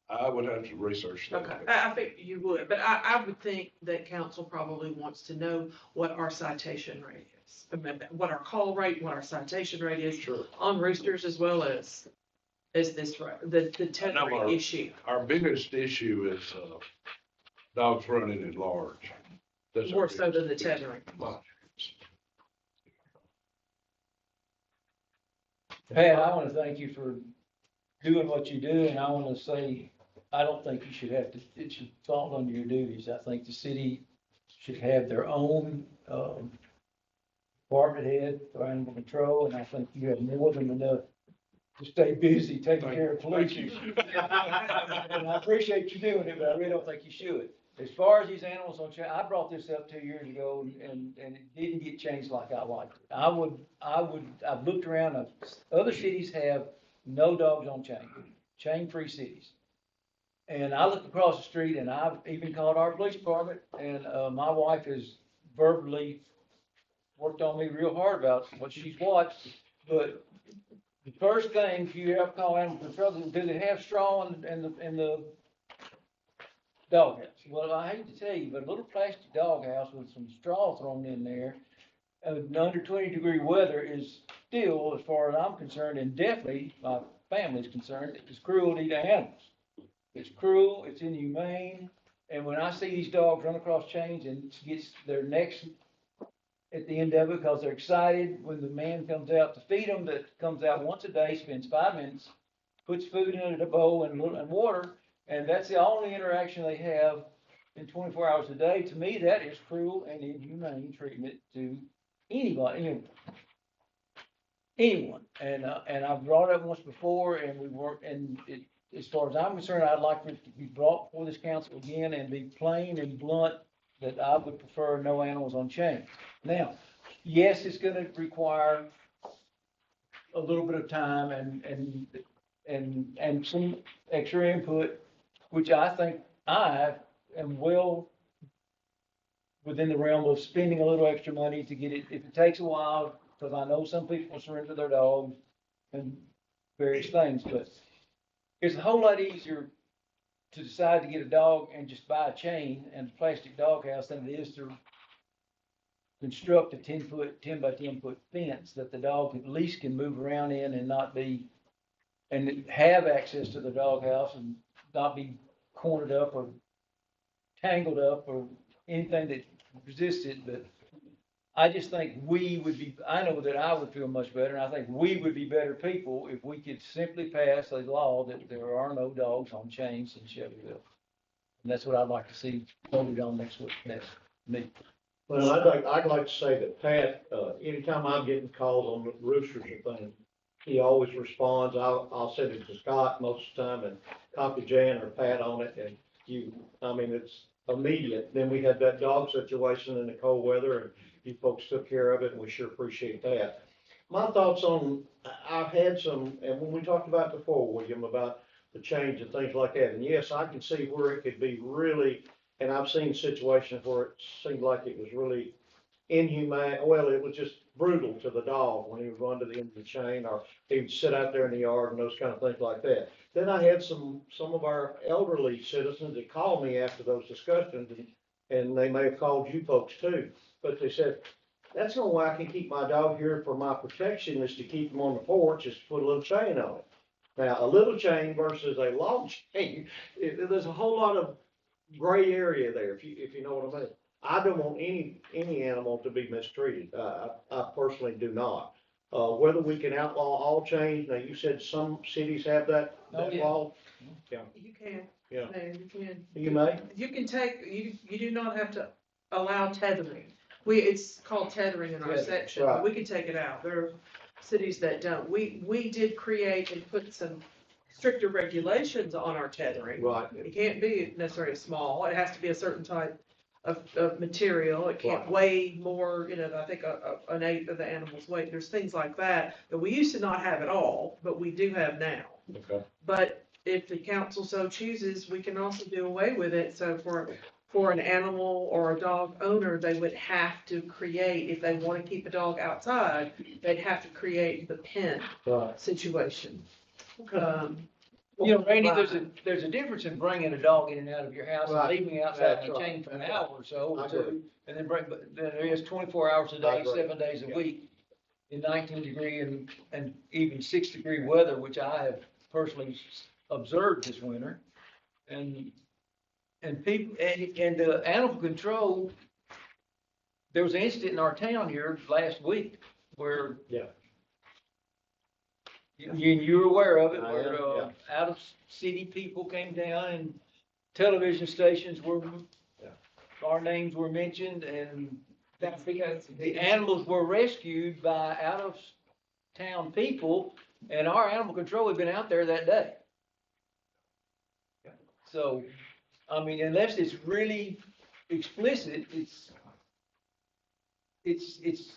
I would have to research that. Okay, I think you would, but I would think that council probably wants to know what our citation rate is. What our call rate, what our citation rate is. Sure. On roosters as well as this, the tethering issue. Our biggest issue is dogs running at large. That's More so than the tethering. Pat, I want to thank you for doing what you do, and I want to say, I don't think you should have to, it should fall under your duties. I think the city should have their own, department head for animal control, and I think you have more than enough to stay busy taking care of police. And I appreciate you doing it, but I really don't think you should. As far as these animals on chain, I brought this up 2 years ago and it didn't get changed like I liked it. I've looked around, other cities have no dogs on chain, chain-free cities. And I looked across the street and I've even called our police department and, my wife has verbally worked on me real hard about what she's watched. But the first thing, if you ever call animal control, do they have straw in the doghouse? Well, I hate to tell you, but a little plastic doghouse with some straw thrown in there, under 20-degree weather is still, as far as I'm concerned, and definitely my family's concerned, it's cruelty to animals. It's cruel, it's inhumane, and when I see these dogs run across chains and gets their necks at the end of it because they're excited when the man comes out to feed them, that comes out once a day, spends 5 minutes, puts food in a bowl and water, and that's the only interaction they have in 24 hours a day. To me, that is cruel and inhumane treatment to anybody. anyone. And I've brought it up once before and we weren't, and it, as far as I'm concerned, I'd like it to be brought before this council again and be plain and blunt that I would prefer no animals on chain. Now, yes, it's gonna require a little bit of time and some extra input, which I think I am well within the realm of spending a little extra money to get it, if it takes a while, because I know some people surrender their dogs and various things, but it's a whole lot easier to decide to get a dog and just buy a chain and a plastic doghouse than it is to construct a 10 by 10 foot fence that the dog at least can move around in and not be, and have access to the doghouse and not be cornered up or tangled up or anything that resists it. But I just think we would be, I know that I would feel much better, and I think we would be better people if we could simply pass a law that there are no dogs on chains in Shelbyville. And that's what I'd like to see voted on next week, next meeting. Well, I'd like to say that Pat, anytime I'm getting calls on the roosters or things, he always responds. I'll send it to Scott most of the time and copy Jan or Pat on it, and it's immediate. Then we had that dog situation in the cold weather, and you folks took care of it, and we sure appreciate that. My thoughts on, I've had some, and when we talked about before, William, about the change and things like that, and yes, I can see where it could be really, and I've seen situations where it seemed like it was really inhumane, well, it was just brutal to the dog when he would run to the end of the chain, or he would sit out there in the yard and those kind of things like that. Then I had some of our elderly citizens that called me after those discussions, and they may have called you folks too, but they said, that's the only way I can keep my dog here for my protection is to keep him on the porch, is to put a little chain on it. Now, a little chain versus a long chain, there's a whole lot of gray area there, if you know what I mean. I don't want any animal to be mistreated. I personally do not. Whether we can outlaw all chains, now you said some cities have that law. Yeah. You can. Yeah. Mayor, you can. You may? You can take, you do not have to allow tethering. It's called tethering in our Tethering, section, right. but we can take it out. There are cities that don't. We did create and put some stricter regulations on our tethering. Right. It can't be necessarily small. It has to be a certain type of material. It can't Right. weigh more, I think an eighth of the animal's weight. There's things like that we used to not have at all, but we do have now. Okay. But if the council so chooses, we can also do away with it. So for an animal or a dog owner, they would have to create, if they want to keep a dog outside, they'd have to create the pen Right. situation. Randy, there's a difference in bringing a dog in and out of your house and Right. leaving it outside That's in a right. chain for an hour or so, I or two, agree. and then but there is 24 hours a I day, agree. 7 days a Yeah. week in 19-degree and even 6-degree weather, which I have personally observed this winter. And people, and animal control, there was an incident in our town here last week where Yeah. you're aware of it, I where, am, out of city people came down and television stations were, Yeah. our names were mentioned, and That's because. the animals were rescued by out of town people, and our animal control had been out there that day. So, I mean, unless it's really explicit, it's,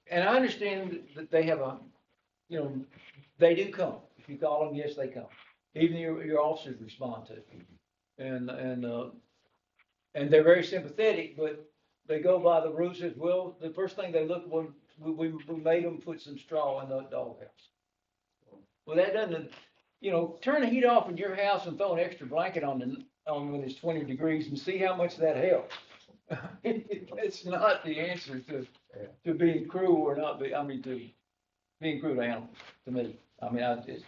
and I understand that they have they do come. If you call them, yes, they come. Even your officers respond to it. And they're very sympathetic, but they go by the rules as well. The first thing they look when we made them put some straw in the doghouse. Well, that doesn't, turn the heat off in your house and throw an extra blanket on when it's 20 degrees and see how much that helps. It's not the answer to being cruel or not be, to being cruel to animals, to me. I'm It's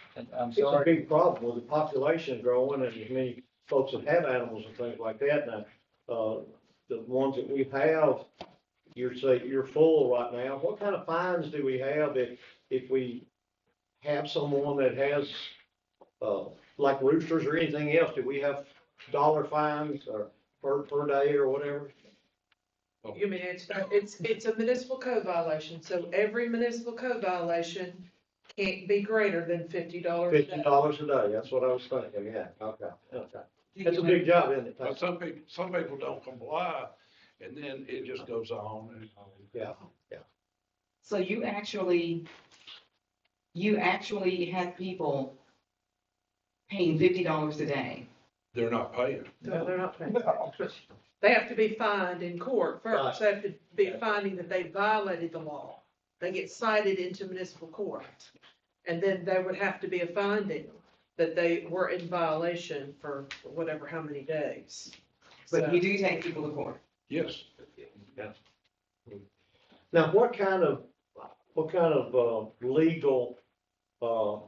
a sorry. big problem with the population growing and as many folks that have animals and things like that. Now, the ones that we have, you're full right now. What kind of fines do we have if we have someone that has, like roosters or anything else? Do we have dollar fines or per day or whatever? You mean, it's a municipal code violation, so every municipal code violation can't be greater than $50 a day. $50 a day, that's what I was thinking, yeah, okay. Do That's a you big job, isn't it? But some people don't comply, and then it just goes on and on. Yeah. So you actually have people paying $50 a day. They're not paying. No, they're not paying. They have to be fined in court first. They have to be finding that they violated the law. They get cited into municipal court. And then there would have to be a finding that they were in violation for whatever, how many days. But So- you do take people to court. Yes. Now, what kind of legal, I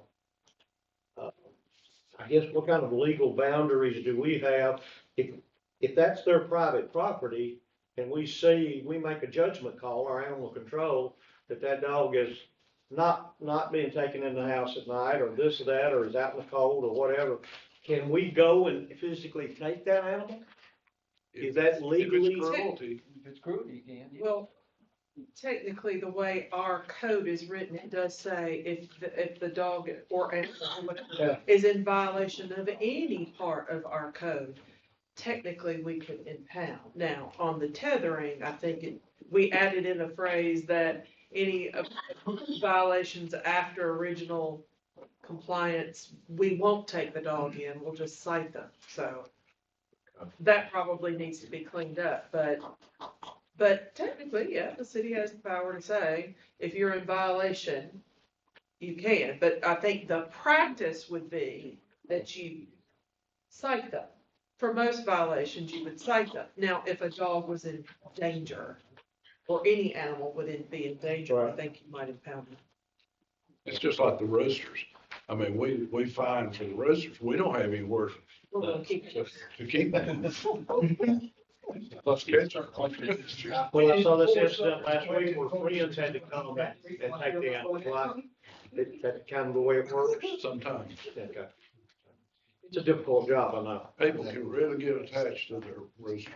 guess, what kind of legal boundaries do we have? If that's their private property and we make a judgment call, our animal control, that dog is not being taken in the house at night or this or that, or is out in the cold or whatever, can we go and physically take that animal? Is that legally? If it's cruelty, If it's cruelty, you can. Well, technically, the way our code is written, it does say if the dog or animal Yeah. is in violation of any part of our code, technically, we could impound. Now, on the tethering, I think we added in a phrase that any violations after original compliance, we won't take the dog in, we'll just cite them, so. That probably needs to be cleaned up, but technically, yeah, the city has the power to say, if you're in violation, you can, but I think the practice would be that you cite them. For most violations, you would cite them. Now, if a dog was in danger, or any animal would be in danger, I Right. think you might impound them. it's just like the roosters. I mean, we fine for the roosters. We don't have anywhere We're gonna keep it. to keep them. Let's catch our. Well, I saw this incident last week where friends had to come and take the animal. That's kind of the way it works. Sometimes. Okay. It's a difficult job, I know. People can really get attached to their roosters.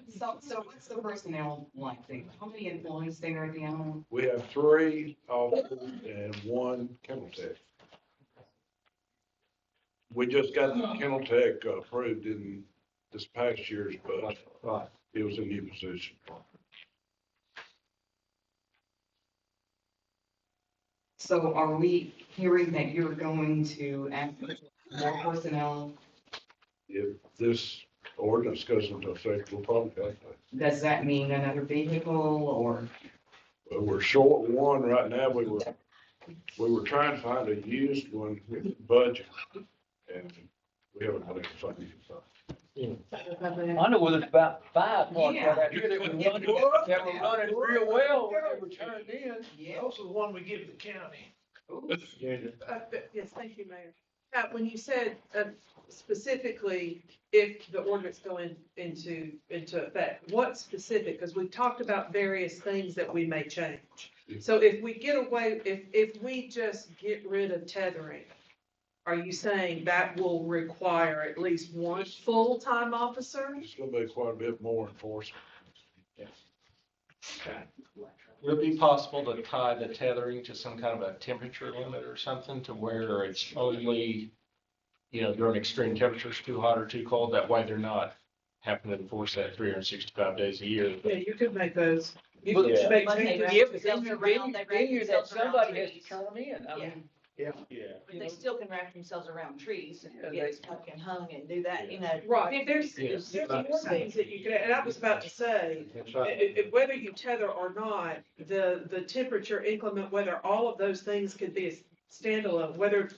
So what's the personnel like there? How many employees there at the animal? We have 3 officers and 1 kennel tech. We just got the kennel tech approved in this past year's budget. Right. It was a new position. So are we hearing that you're going to add more personnel? If this ordinance goes into effect, we'll probably have to. Does that mean another vehicle or? But we're short 1 right now. We were trying to find a used one with the budget. And we haven't been able to find it. So. I know where there's about 5 parts Yeah. right out here that were running real well when they were turned in. Yeah. Also the one we give the county. Yes, thank you, Mayor. When you said specifically, if the ordinance go into effect, what specific, because we've talked about various things that we may change. So if we get away, if we just get rid of tethering, are you saying that will require at least 1 full-time officer? It's gonna be quite a bit more enforcement. Okay. Would it be possible to tie the tethering to some kind of a temperature limit or something to where it's only, during extreme temperatures, too hot or too cold? That way they're not having to enforce that 365 days a year. Yeah, you could make those. You But- could make But they changes. wrap Yeah, but themselves then around, they wrap you themselves that around somebody has to trees. turn them in. I mean, Yeah. But they still can wrap themselves around trees Yeah, and get stuck and hung and do that, Right, there's Yes. more things that you could, and I was about to say, That's right. whether you tether or not, the temperature inclement weather, all of those things could be a standalone, whether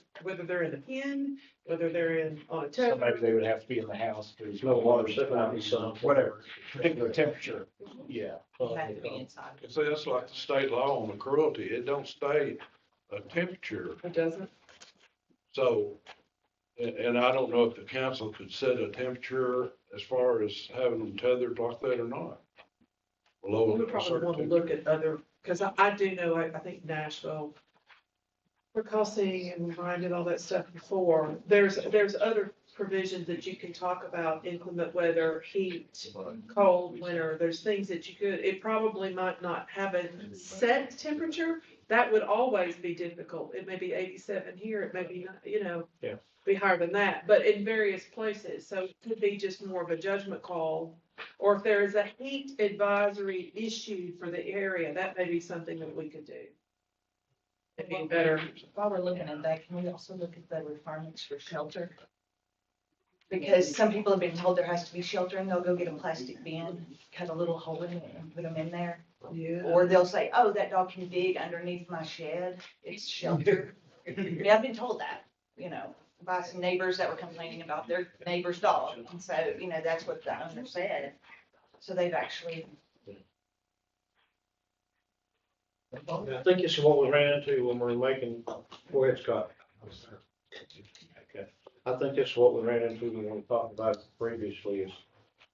they're in the pen, whether they're on a So maybe tether. they would have to be in the house. There's No water sitting out in the sun. Whatever, particular temperature, yeah. you have to be inside. So that's like the state law on the cruelty. It don't state a temperature. It doesn't? So, and I don't know if the council could set a temperature as far as having them tethered like that or not. Below We would a probably certain want to look at other, because I do know, I think Nashville, Percussing and Ryan did all that stuff before. There's other provisions that you can talk about inclement weather, heat, cold winter, there's things that you could, it probably might not have a set temperature. That would always be difficult. It may be 87 here, it may be, Yeah. be higher than that, but in various places. So it could be just more of a judgment call. Or if there is a heat advisory issued for the area, that may be something that we could do. It'd be better. While we're looking at that, can we also look at the requirements for shelter? Because some people have been told there has to be shelter and they'll go get a plastic bin, cut a little hole in it and put them in there. Yeah. Or they'll say, oh, that dog can dig underneath my shed, it's shelter. Yeah, I've been told that, by some neighbors that were complaining about their neighbor's dog. And so, that's what the owner said. So they've actually, I think this is what we ran into when we were making, go ahead, Scott. Okay. I think this is what we ran into when we talked about it previously, is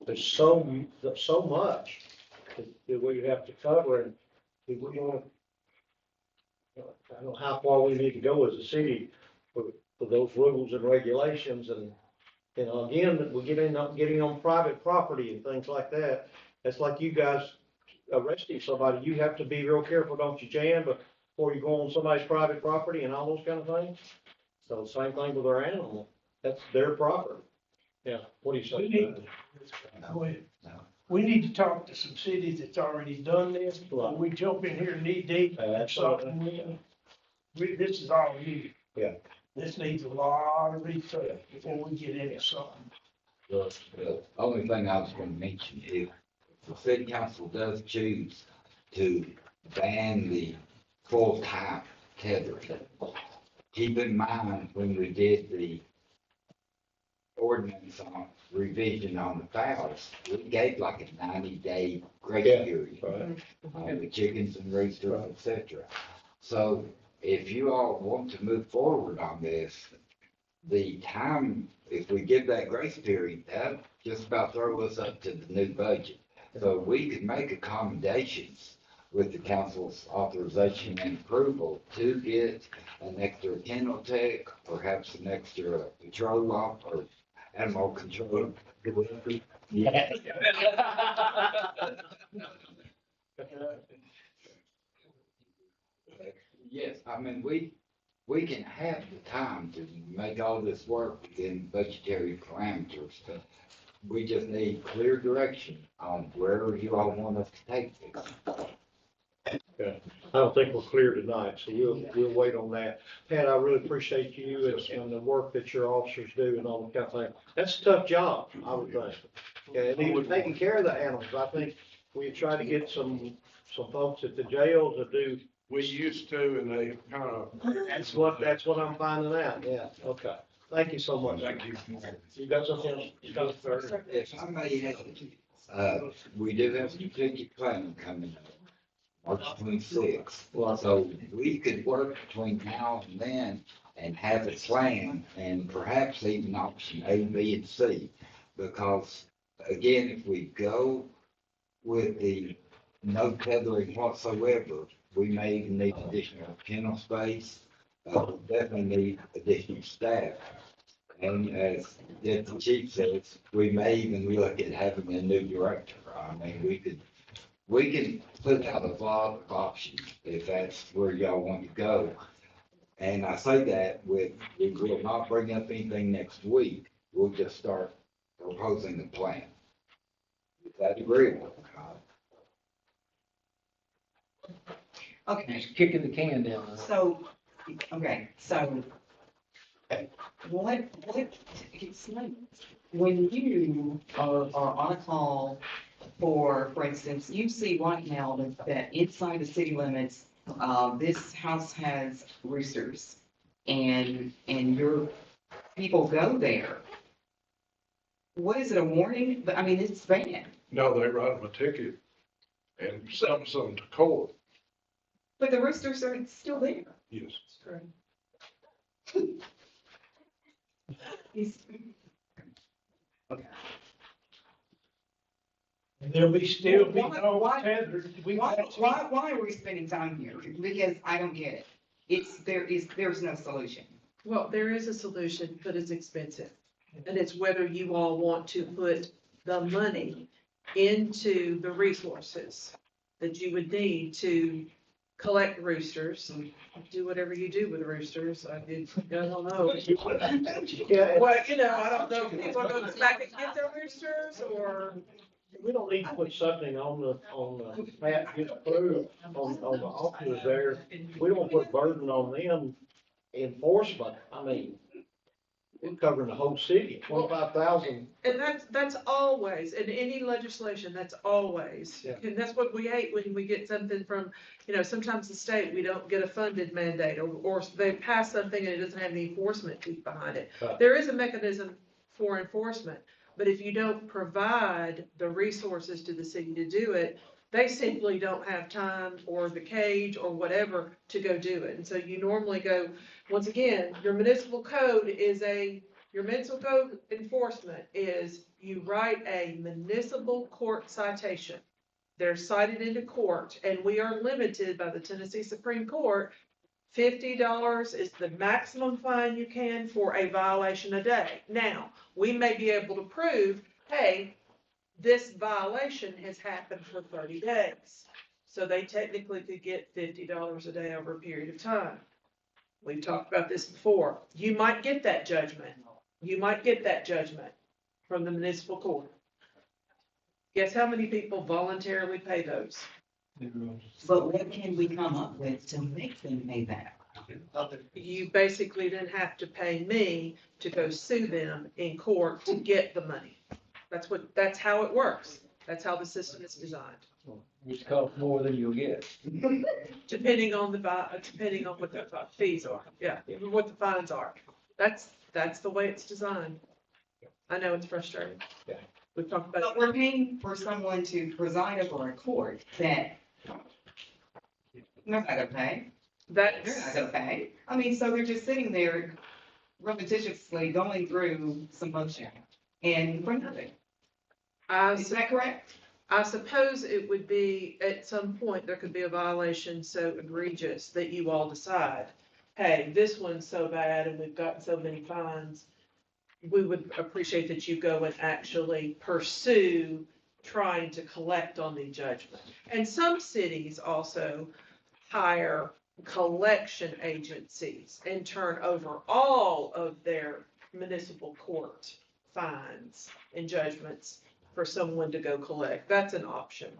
there's so much that we have to cover, and we don't, I don't know how far we need to go as a city for those rules and regulations, and, again, we're getting on private property and things like that. It's like you guys arresting somebody, you have to be real careful, don't you, Jan, before you go on somebody's private property and all those kind of things. So same thing with our animal, that's their property. Yeah, what do you say? We need to talk to some cities that's already done this, before we jump in here knee deep and something. This is all new. Yeah. This needs a lot of research before we get into something. The only thing I was gonna mention, if the city council does choose to ban the full-time tethering, keep in mind when we did the ordinance on revision on the fowls, we gave like a 90-day grace period. Right. The chickens and roosters, et cetera. So if you all want to move forward on this, the time, if we give that grace period, that just about throw us up to the new budget. So we could make accommodations with the council's authorization and approval to get an extra kennel tech, perhaps an extra patrol or animal control. Yeah. Yes, I mean, we can have the time to make all this work within budgetary parameters, but we just need clear direction on where you all want us to take this. Okay. I don't think we're clear tonight, so we'll wait on that. Pat, I really appreciate you and the work that your officers do and all that kind of thing. That's a tough job, I would think. Yeah, and even taking care of the animals, I think we try to get some folks at the jail to do. We used to, and they kind of. That's what I'm finding out, yeah, okay. Thank you so much. Thank you. You got something else? You got a If I may add, we do have strategic planning coming up, March 26th. So we could work between now and then and have a plan and perhaps even option A, B, and C. Because again, if we go with the no tethering whatsoever, we may even need additional kennel space. We definitely need additional staff. And as the chief says, we may even look at having a new director. I mean, we can put out a lot of options if that's where y'all want to go. And I say that we will not bring up anything next week. We'll just start proposing the plan. Is that agreeable? Okay, Just kicking the can down the road. so, what, explain, when you are on a call for instance, you see right now that inside the city limits, this house has roosters and your people go there. What is it, a warning? But I mean, it's banned. No, they write them a ticket and sentence them to court. But the roosters are still there. Yes. Okay. And there'll be still be Why- no why- tethered. Why are we spending time here? Because I don't get it. There's no solution. Well, there is a solution, but it's expensive. And it's whether you all want to put the money into the resources that you would need to collect roosters and do whatever you do with roosters. I don't know. Yeah, Well, you know, I don't know if people are going back and get their roosters or. we don't need to put something on the map, get approved on the officers there. We don't put burden on them enforcement. I mean, we're covering the whole city, 25,000. And that's always, in any legislation, that's always, Yeah. and that's what we hate when we get something from, you know, sometimes the state, we don't get a funded mandate, or they pass something and it doesn't have any enforcement teeth behind it. Right. There is a mechanism for enforcement, but if you don't provide the resources to the city to do it, they simply don't have time or the cage or whatever to go do it. And so you normally go, once again, your municipal code is your municipal code enforcement is you write a municipal court citation. They're cited into court, and we are limited by the Tennessee Supreme Court. $50 is the maximum fine you can for a violation a day. Now, we may be able to prove, hey, this violation has happened for 30 days. So they technically could get $50 a day over a period of time. We've talked about this before. You might get that judgment. You might get that judgment from the municipal court. Guess how many people voluntarily pay those? But what can we come up with to make them pay that? You basically then have to pay me to go sue them in court to get the money. That's how it works. That's how the system is designed. Which costs more than you'll get. Depending on what the fees are, yeah, what the fines are. That's the way it's designed. I know it's frustrating. Yeah. We've talked about But we're paying for someone to preside over a court that they're not gonna pay. They're not gonna pay. I mean, so they're just sitting there repetitiously going through some motion and for nothing. Is that correct? I suppose it would be, at some point, there could be a violation so egregious that you all decide, hey, this one's so bad and we've gotten so many fines. We would appreciate that you go and actually pursue trying to collect on the judgment. And some cities also hire collection agencies and turn over all of their municipal court fines and judgments for someone to go collect. That's an option.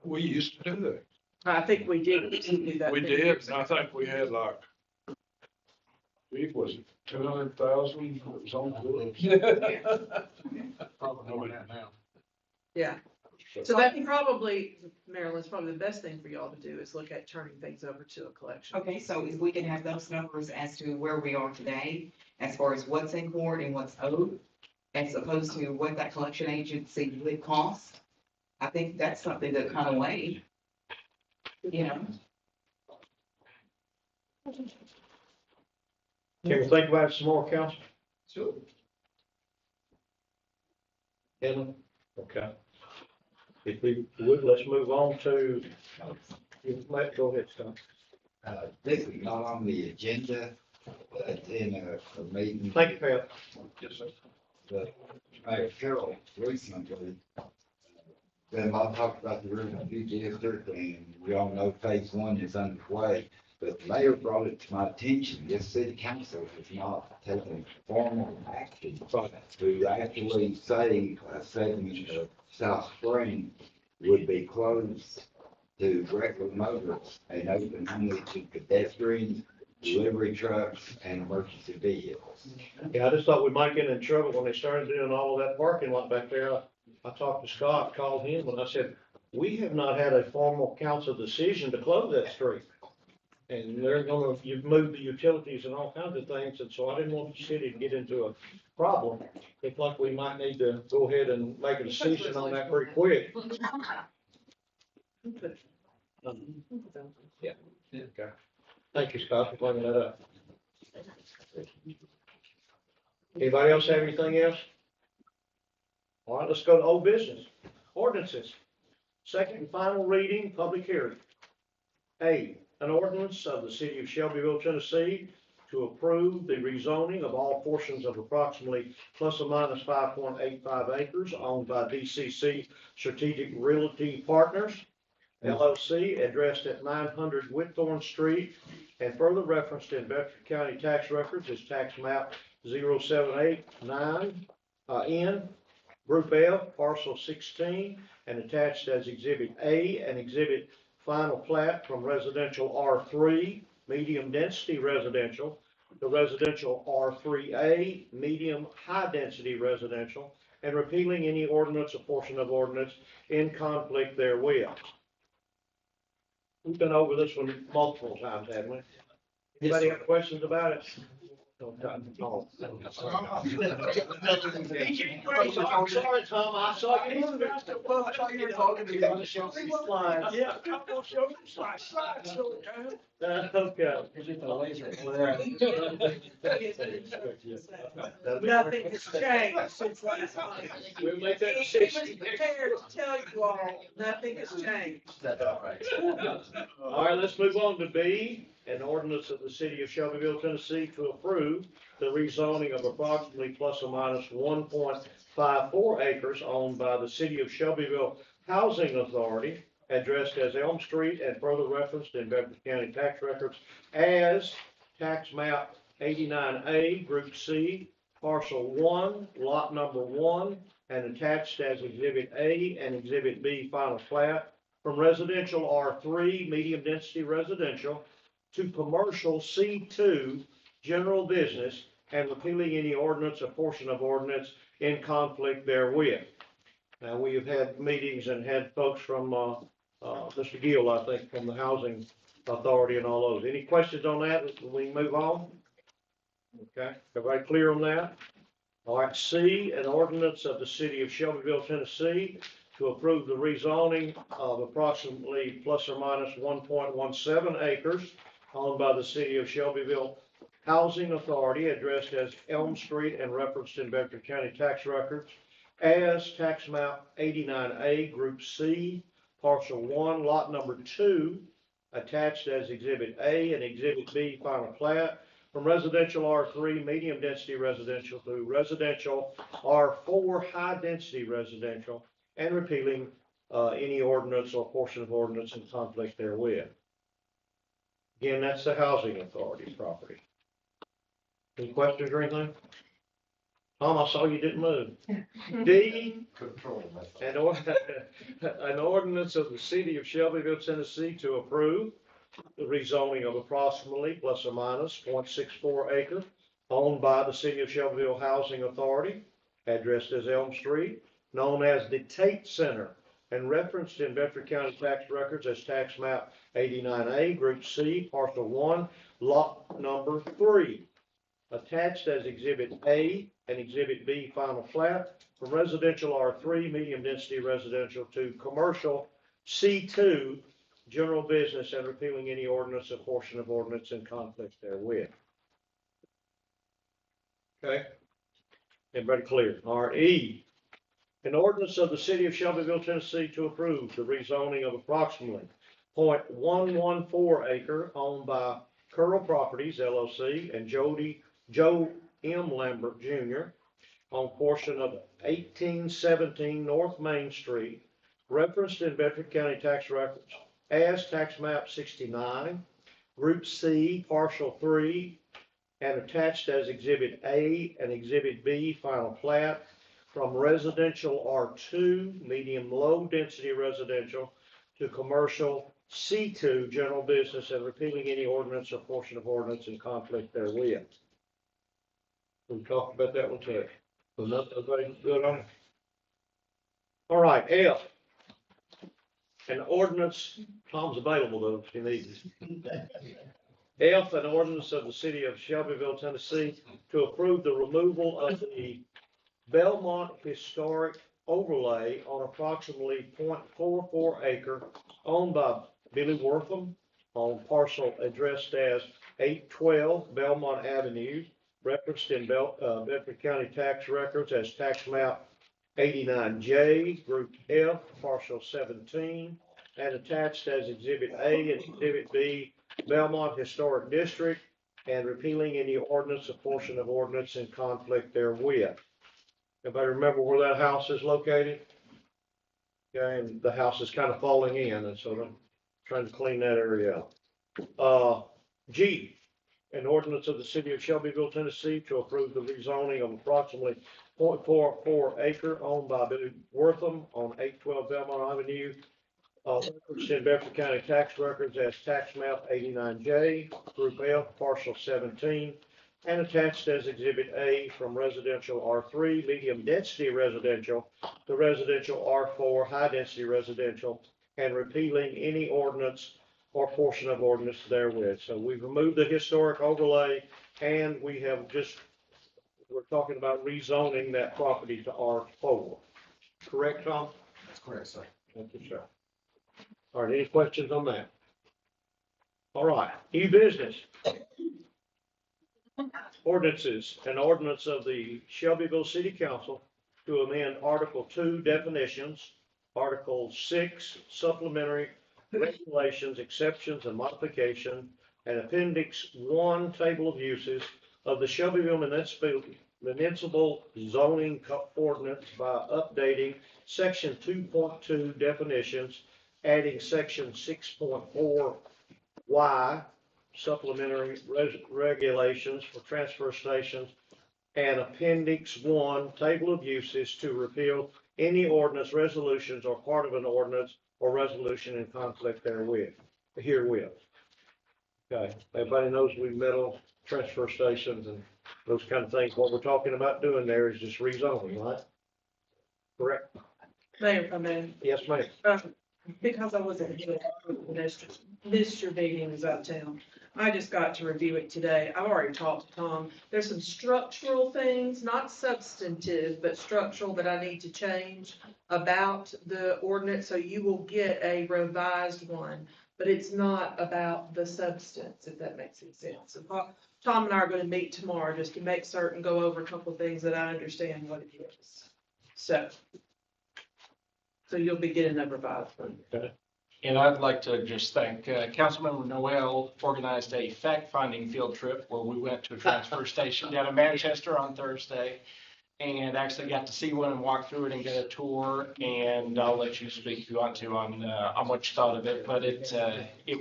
We used to do that. I think we did do that. We many did, years and I think we had like, Steve, was it 200,000? It was on the Probably more than that now. Yeah. So that probably, Marilyn's probably the best thing for y'all to do is look at turning things over to a collection. Okay, so if we can have those numbers as to where we are today, as far as what's in court and what's owed, as opposed to what that collection agency would cost, I think that's something to kind of weigh. You know? Can we think about it some more, Council? Sure. Ellen? Okay. If we would, let's move on to, go ahead, Scott. This is not on the agenda, but in a meeting. Thank you, Pat. Yes, sir. The Mayor Carroll recently, then I talked about the review district, and we all know phase one is underway. But the mayor brought it to my attention, this city council is not taking formal action to actually say a segment of South Spring would be closed to regular motorists and open only to pedestrians, delivery trucks, and emergency vehicles. Yeah, I just thought we might get in trouble when they started doing all of that parking lot back there. I talked to Scott, called him, and I said, we have not had a formal council decision to close that street. And they're gonna, you've moved the utilities and all kinds of things, and so I didn't want the city to get into a problem. It's like we might need to go ahead and make a decision on that pretty quick. Yeah. Okay. Thank you, Scott, for bringing that up. Anybody else have anything else? All right, let's go to old business. Ordinances. Second and final reading, public hearing. A, an ordinance of the city of Shelbyville, Tennessee, to to approve the rezoning of all portions of approximately plus or minus 5.85 acres owned by DCC Strategic Realty Partners, LLC, addressed at 900 Whitthorne Street, and further referenced in Bedford County tax records as tax map 0789, N, Group F, parcel 16, and attached as Exhibit A and Exhibit Final Plat from residential R3, medium density residential, to residential R3A, medium high density residential, and repealing any ordinance or portion of ordinance in conflict therewith. We've been over this one multiple times, haven't we? Anybody have questions about it? I'm sorry, Tom, I saw you. Well, I thought you were talking to me on the show some slides. Yeah, I'm gonna show you slides, show it, man. Okay. Nothing has changed since last month. We'll make that Be 60. prepared to tell you all, nothing has changed. All right, let's move on to B, an ordinance of the city of Shelbyville, Tennessee, to approve the rezoning of approximately plus or minus 1.54 acres owned by the city of Shelbyville Housing Authority, addressed as Elm Street and further referenced in Bedford County tax records as tax map 89A, Group C, parcel 1, lot number 1, and attached as Exhibit A and Exhibit B, final plat, from residential R3, medium density residential, to commercial C2, general business, and repealing any ordinance or portion of ordinance in conflict therewith. Now, we have had meetings and had folks from, Mr. Gill, I think, from the Housing Authority and all those. Any questions on that? We move on? Okay, everybody clear on that? All right, C, an ordinance of the city of Shelbyville, Tennessee, to approve the rezoning of approximately plus or minus 1.17 acres owned by the city of Shelbyville Housing Authority, addressed as Elm Street and referenced in Bedford County tax records as tax map 89A, Group C, parcel 1, lot number 2, attached as Exhibit A and Exhibit B, final plat, from residential R3, medium density residential, to residential R4, high density residential, and repealing any ordinance or portion of ordinance in conflict therewith. Again, that's the Housing Authority property. Any questions or anything? Tom, I saw you didn't move. D, an ordinance of the city of Shelbyville, Tennessee, to approve the rezoning of approximately plus or minus 0.64 acre owned by the city of Shelbyville Housing Authority, addressed as Elm Street, known as the Tate Center, and referenced in Bedford County tax records as tax map 89A, Group C, parcel 1, lot number 3, attached as Exhibit A and Exhibit B, final plat, from residential R3, medium density residential, to commercial C2, general business, and repealing any ordinance or portion of ordinance in conflict therewith. Okay? Everybody clear? R.E. An ordinance of the city of Shelbyville, Tennessee, to approve the rezoning of approximately 0.114 acre owned by Curl Properties, LLC, and Joe M. Lambert Jr. on portion of 1817 North Main Street, referenced in Bedford County tax records as tax map 69, Group C, partial 3, and attached as Exhibit A and Exhibit B, final plat, from residential R2, medium low density residential, to commercial C2, general business, and repealing any ordinance or portion of ordinance in conflict therewith. We talked about that one too. Was that everybody good on it? All right, F. An ordinance, Tom's available though, if you need it. F, an ordinance of the city of Shelbyville, Tennessee, to approve the removal of the Belmont Historic Overlay on approximately 0.44 acre owned by Billy Wortham on parcel addressed as 812 Belmont Avenue, referenced in Bedford County tax records as tax map 89J, Group F, parcel 17, and attached as Exhibit A and Exhibit B, Belmont Historic District, and repealing any ordinance or portion of ordinance in conflict therewith. Everybody remember where that house is located? Okay, and the house is kind of falling in, and so I'm trying to clean that area up. G, an ordinance of the city of Shelbyville, Tennessee, to approve the rezoning of approximately 0.44 acre owned by Billy Wortham on 812 Belmont Avenue. Records in Bedford County Tax Records as tax map 89J, Group F, Parcel 17, and attached as Exhibit A from residential R3, medium density residential, to residential R4, high density residential, and repealing any ordinance or portion of ordinance therewith. So we've removed the historic overlay, and we're talking about rezoning that property to R4. Correct, Tom? That's correct, sir. Thank you, sir. All right, any questions on that? All right, e-business. Ordinances, an ordinance of the Shelbyville City Council to amend Article 2 definitions, Article 6 supplementary regulations, exceptions, and modification, and Appendix 1 table of uses of the Shelbyville Municipal Zoning Ordinance by updating Section 2.2 definitions, adding Section 6.4Y supplementary regulations for transfer stations, and Appendix 1 table of uses to repeal any ordinance, resolutions, or part of an ordinance or resolution in conflict herewith. Okay, everybody knows we metal transfer stations and those kind of things. What we're talking about doing there is just rezoning, right? Correct? Mayor, I mean, Yes, ma'am. because I wasn't here for this your meeting is out of town. I just got to review it today. I've already talked to Tom. There's some structural things, not substantive, but structural that I need to change about the ordinance, so you will get a revised one. But it's not about the substance, if that makes any sense. So Tom and I are gonna meet tomorrow just to make certain, go over a couple of things that I understand what it is. So you'll be getting a revised one. Okay. And I'd like to just thank Councilmember Noel organized a fact-finding field trip where we went to a transfer station down in Manchester on Thursday and actually got to see one and walk through it and get a tour. And I'll let you speak if you want to on what you thought of it, but it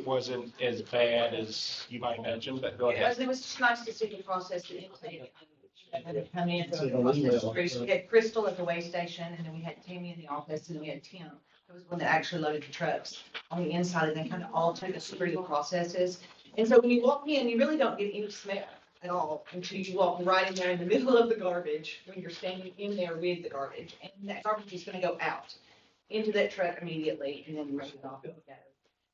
wasn't as bad as you might imagine, but go ahead. It was just nice to see the process that it had to come in through the process. We had Crystal at the weigh station, and then we had Tammy in the office, and we had Tim, who was the one that actually loaded the trucks on the inside, and they kind of all took us through the processes. And so when you walk in, you really don't get any smell at all until you walk right in there in the middle of the garbage, when you're standing in there with the garbage, and that garbage is gonna go out into that truck immediately, and then run it off and go.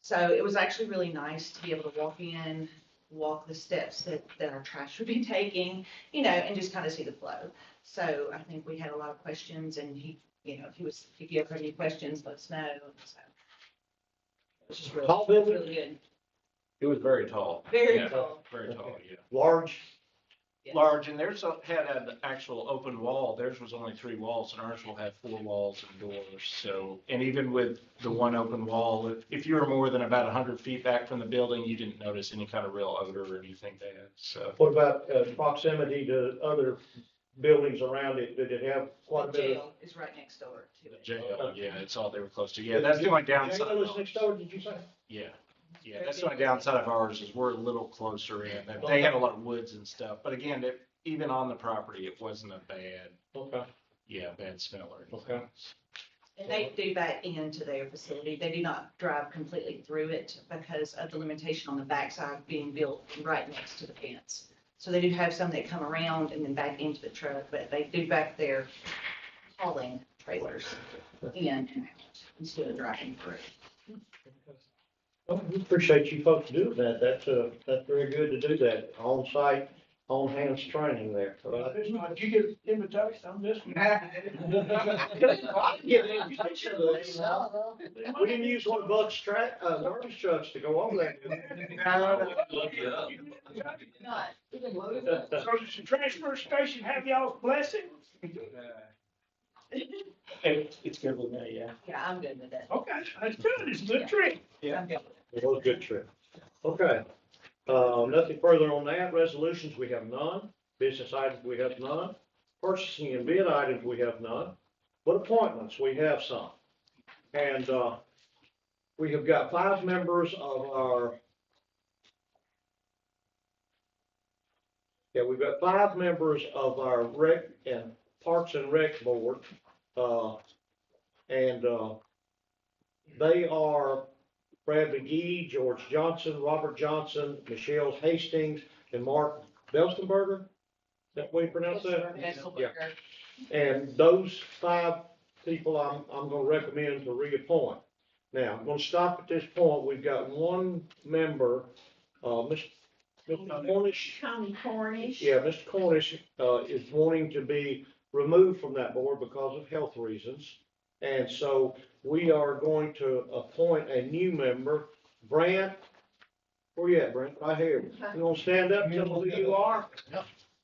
So it was actually really nice to be able to walk the steps that our trash would be taking, and just kind of see the flow. So I think we had a lot of questions, and if you ever had any questions, let us know. So it was just really good. It was very tall. Very Yeah, tall. Very tall, yeah. Large. Yes. Large, and theirs had an actual open wall. Theirs was only 3 walls, and ours will have 4 walls and doors. So, and even with the one open wall, if you were more than about 100 feet back from the building, you didn't notice any kind of real odor or anything bad. So, What about proximity to other buildings around it? Did it have quite a The bit of? jail is right next door to the it. jail, yeah, it's all they were close to. Yeah, that's the only downside. Jail is next door, did you say? Yeah, that's the only downside of ours is we're a little closer in. And they have a lot of woods and stuff, but again, even on the property, it wasn't a bad smell or anything. Okay. And they do back into their facility. They do not drive completely through it because of the limitation on the backside being built right next to the fence. So they do have some that come around and then back into the truck, but they do back there hauling trailers in and out instead of driving through. Well, we appreciate you folks doing that. That's very good to do that. On-site, on-hands training there. Did you get an invitation? I'm just. We didn't use one of Buck's garbage trucks to go over there. So does the transfer station have y'all's blessing? It's good with me, yeah. Yeah, I'm good with that. Okay, that's good. It's a good trick. I'm good with it. It was a good trip. Okay. Nothing further on that. Resolutions, we have none. Business items, we have none. Purchasing and bid items, we have none. But appointments, we have some. And, we have got 5 members of our, we've got 5 members of our rec and Parks and Rec board. They are Brad McGee, George Johnson, Robert Johnson, Michelle Hastings, and Mark Belstenberger. Is that the way you pronounce that? Yeah. And those 5 people I'm gonna recommend to reappoint. Now, I'm gonna stop at this point. We've got 1 member, Mr. Cornish. Tommy Cornish. Yeah, Mr. Cornish, is wanting to be removed from that board because of health reasons. And so we are going to appoint a new member, Brant. Where you at, Brant? Right here. You gonna stand up and tell me who you are?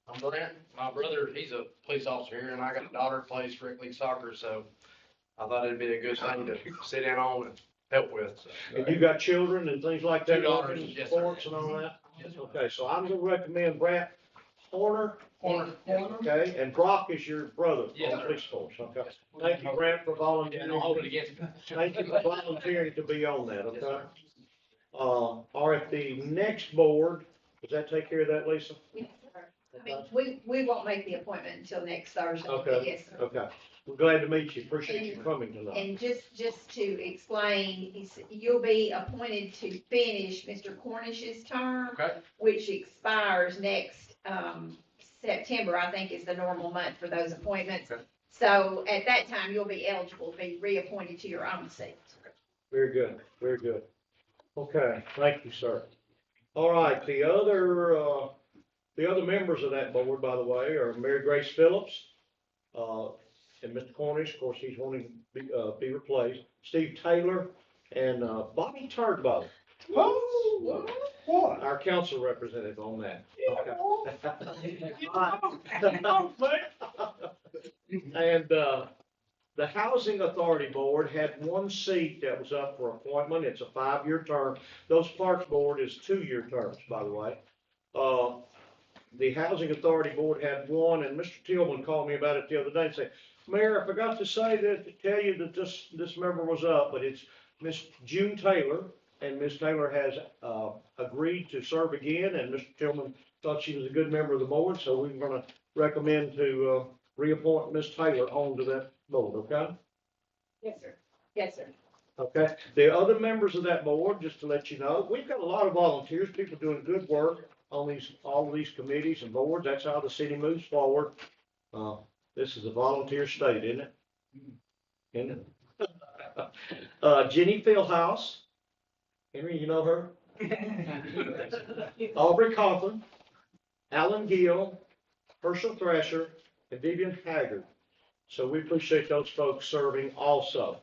I'm Brent. My brother, he's a police officer here, and I got a daughter that plays Rick League soccer, so I thought it'd be a good thing to sit in on and help with. So. And you got children and things like that, 2 daughters, working in yes, sports sir. and all that? Yes, sir. Okay, so I'm gonna recommend Brant Horner. Horner. Okay, and Brock is your brother Yes, from the sir. police force, okay? Thank you, Brant, for volunteering. Don't hold it against me. Thank you for volunteering to be on that, okay? Or at the next board, does that take care of that, Lisa? Yes, sir. I mean, we won't make the appointment until next Thursday. Okay. Yes, sir. Okay, we're glad to meet you, appreciate you coming tonight. And just to explain, you'll be appointed to finish Mr. Cornish's term, Okay. which expires next, September, I think is the normal month for those appointments. Okay. So at that time, you'll be eligible to be reappointed to your own seat. Very good, very good. Okay, thank you, sir. All right, the other members of that board, by the way, are Mary Grace Phillips, and Mr. Cornish, of course, he's wanting to be replaced, Steve Taylor, and, Bobby Turnbow. What? Our council representative on that. And, the Housing Authority Board had 1 seat that was up for appointment. It's a 5-year term. Those Parks Board is 2-year terms, by the way. The Housing Authority Board had 1, and Mr. Tillman called me about it the other day and said, Mayor, I forgot to say that, to tell you that this member was up, but it's Miss June Taylor, and Miss Taylor has, agreed to serve again, and Mr. Tillman thought she was a good member of the board, so we're gonna recommend to, reappoint Miss Taylor onto that board, okay? Yes, sir. Yes, sir. Okay, the other members of that board, just to let you know, we've got a lot of volunteers, people doing good work on all of these committees and boards. That's how the city moves forward. This is a volunteer state, isn't it? Isn't it? Jenny Fieldhouse. Henry, you know her? Aubrey Coughlin, Alan Gill, Herschel Thrasher, and Vivian Haggard. So we appreciate those folks serving also.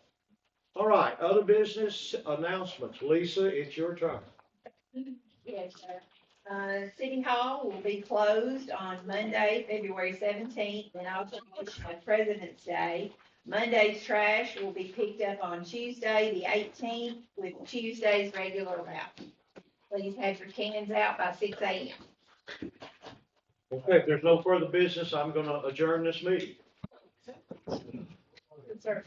All right, other business announcements. Lisa, it's your turn. Yes, sir. City Hall will be closed on Monday, February 17th, and also on President's Day. Monday's trash will be picked up on Tuesday, the 18th, with Tuesday's regular route. Please have your cans out by 6 a.m. Okay, if there's no further business, I'm gonna adjourn this meeting. Sir.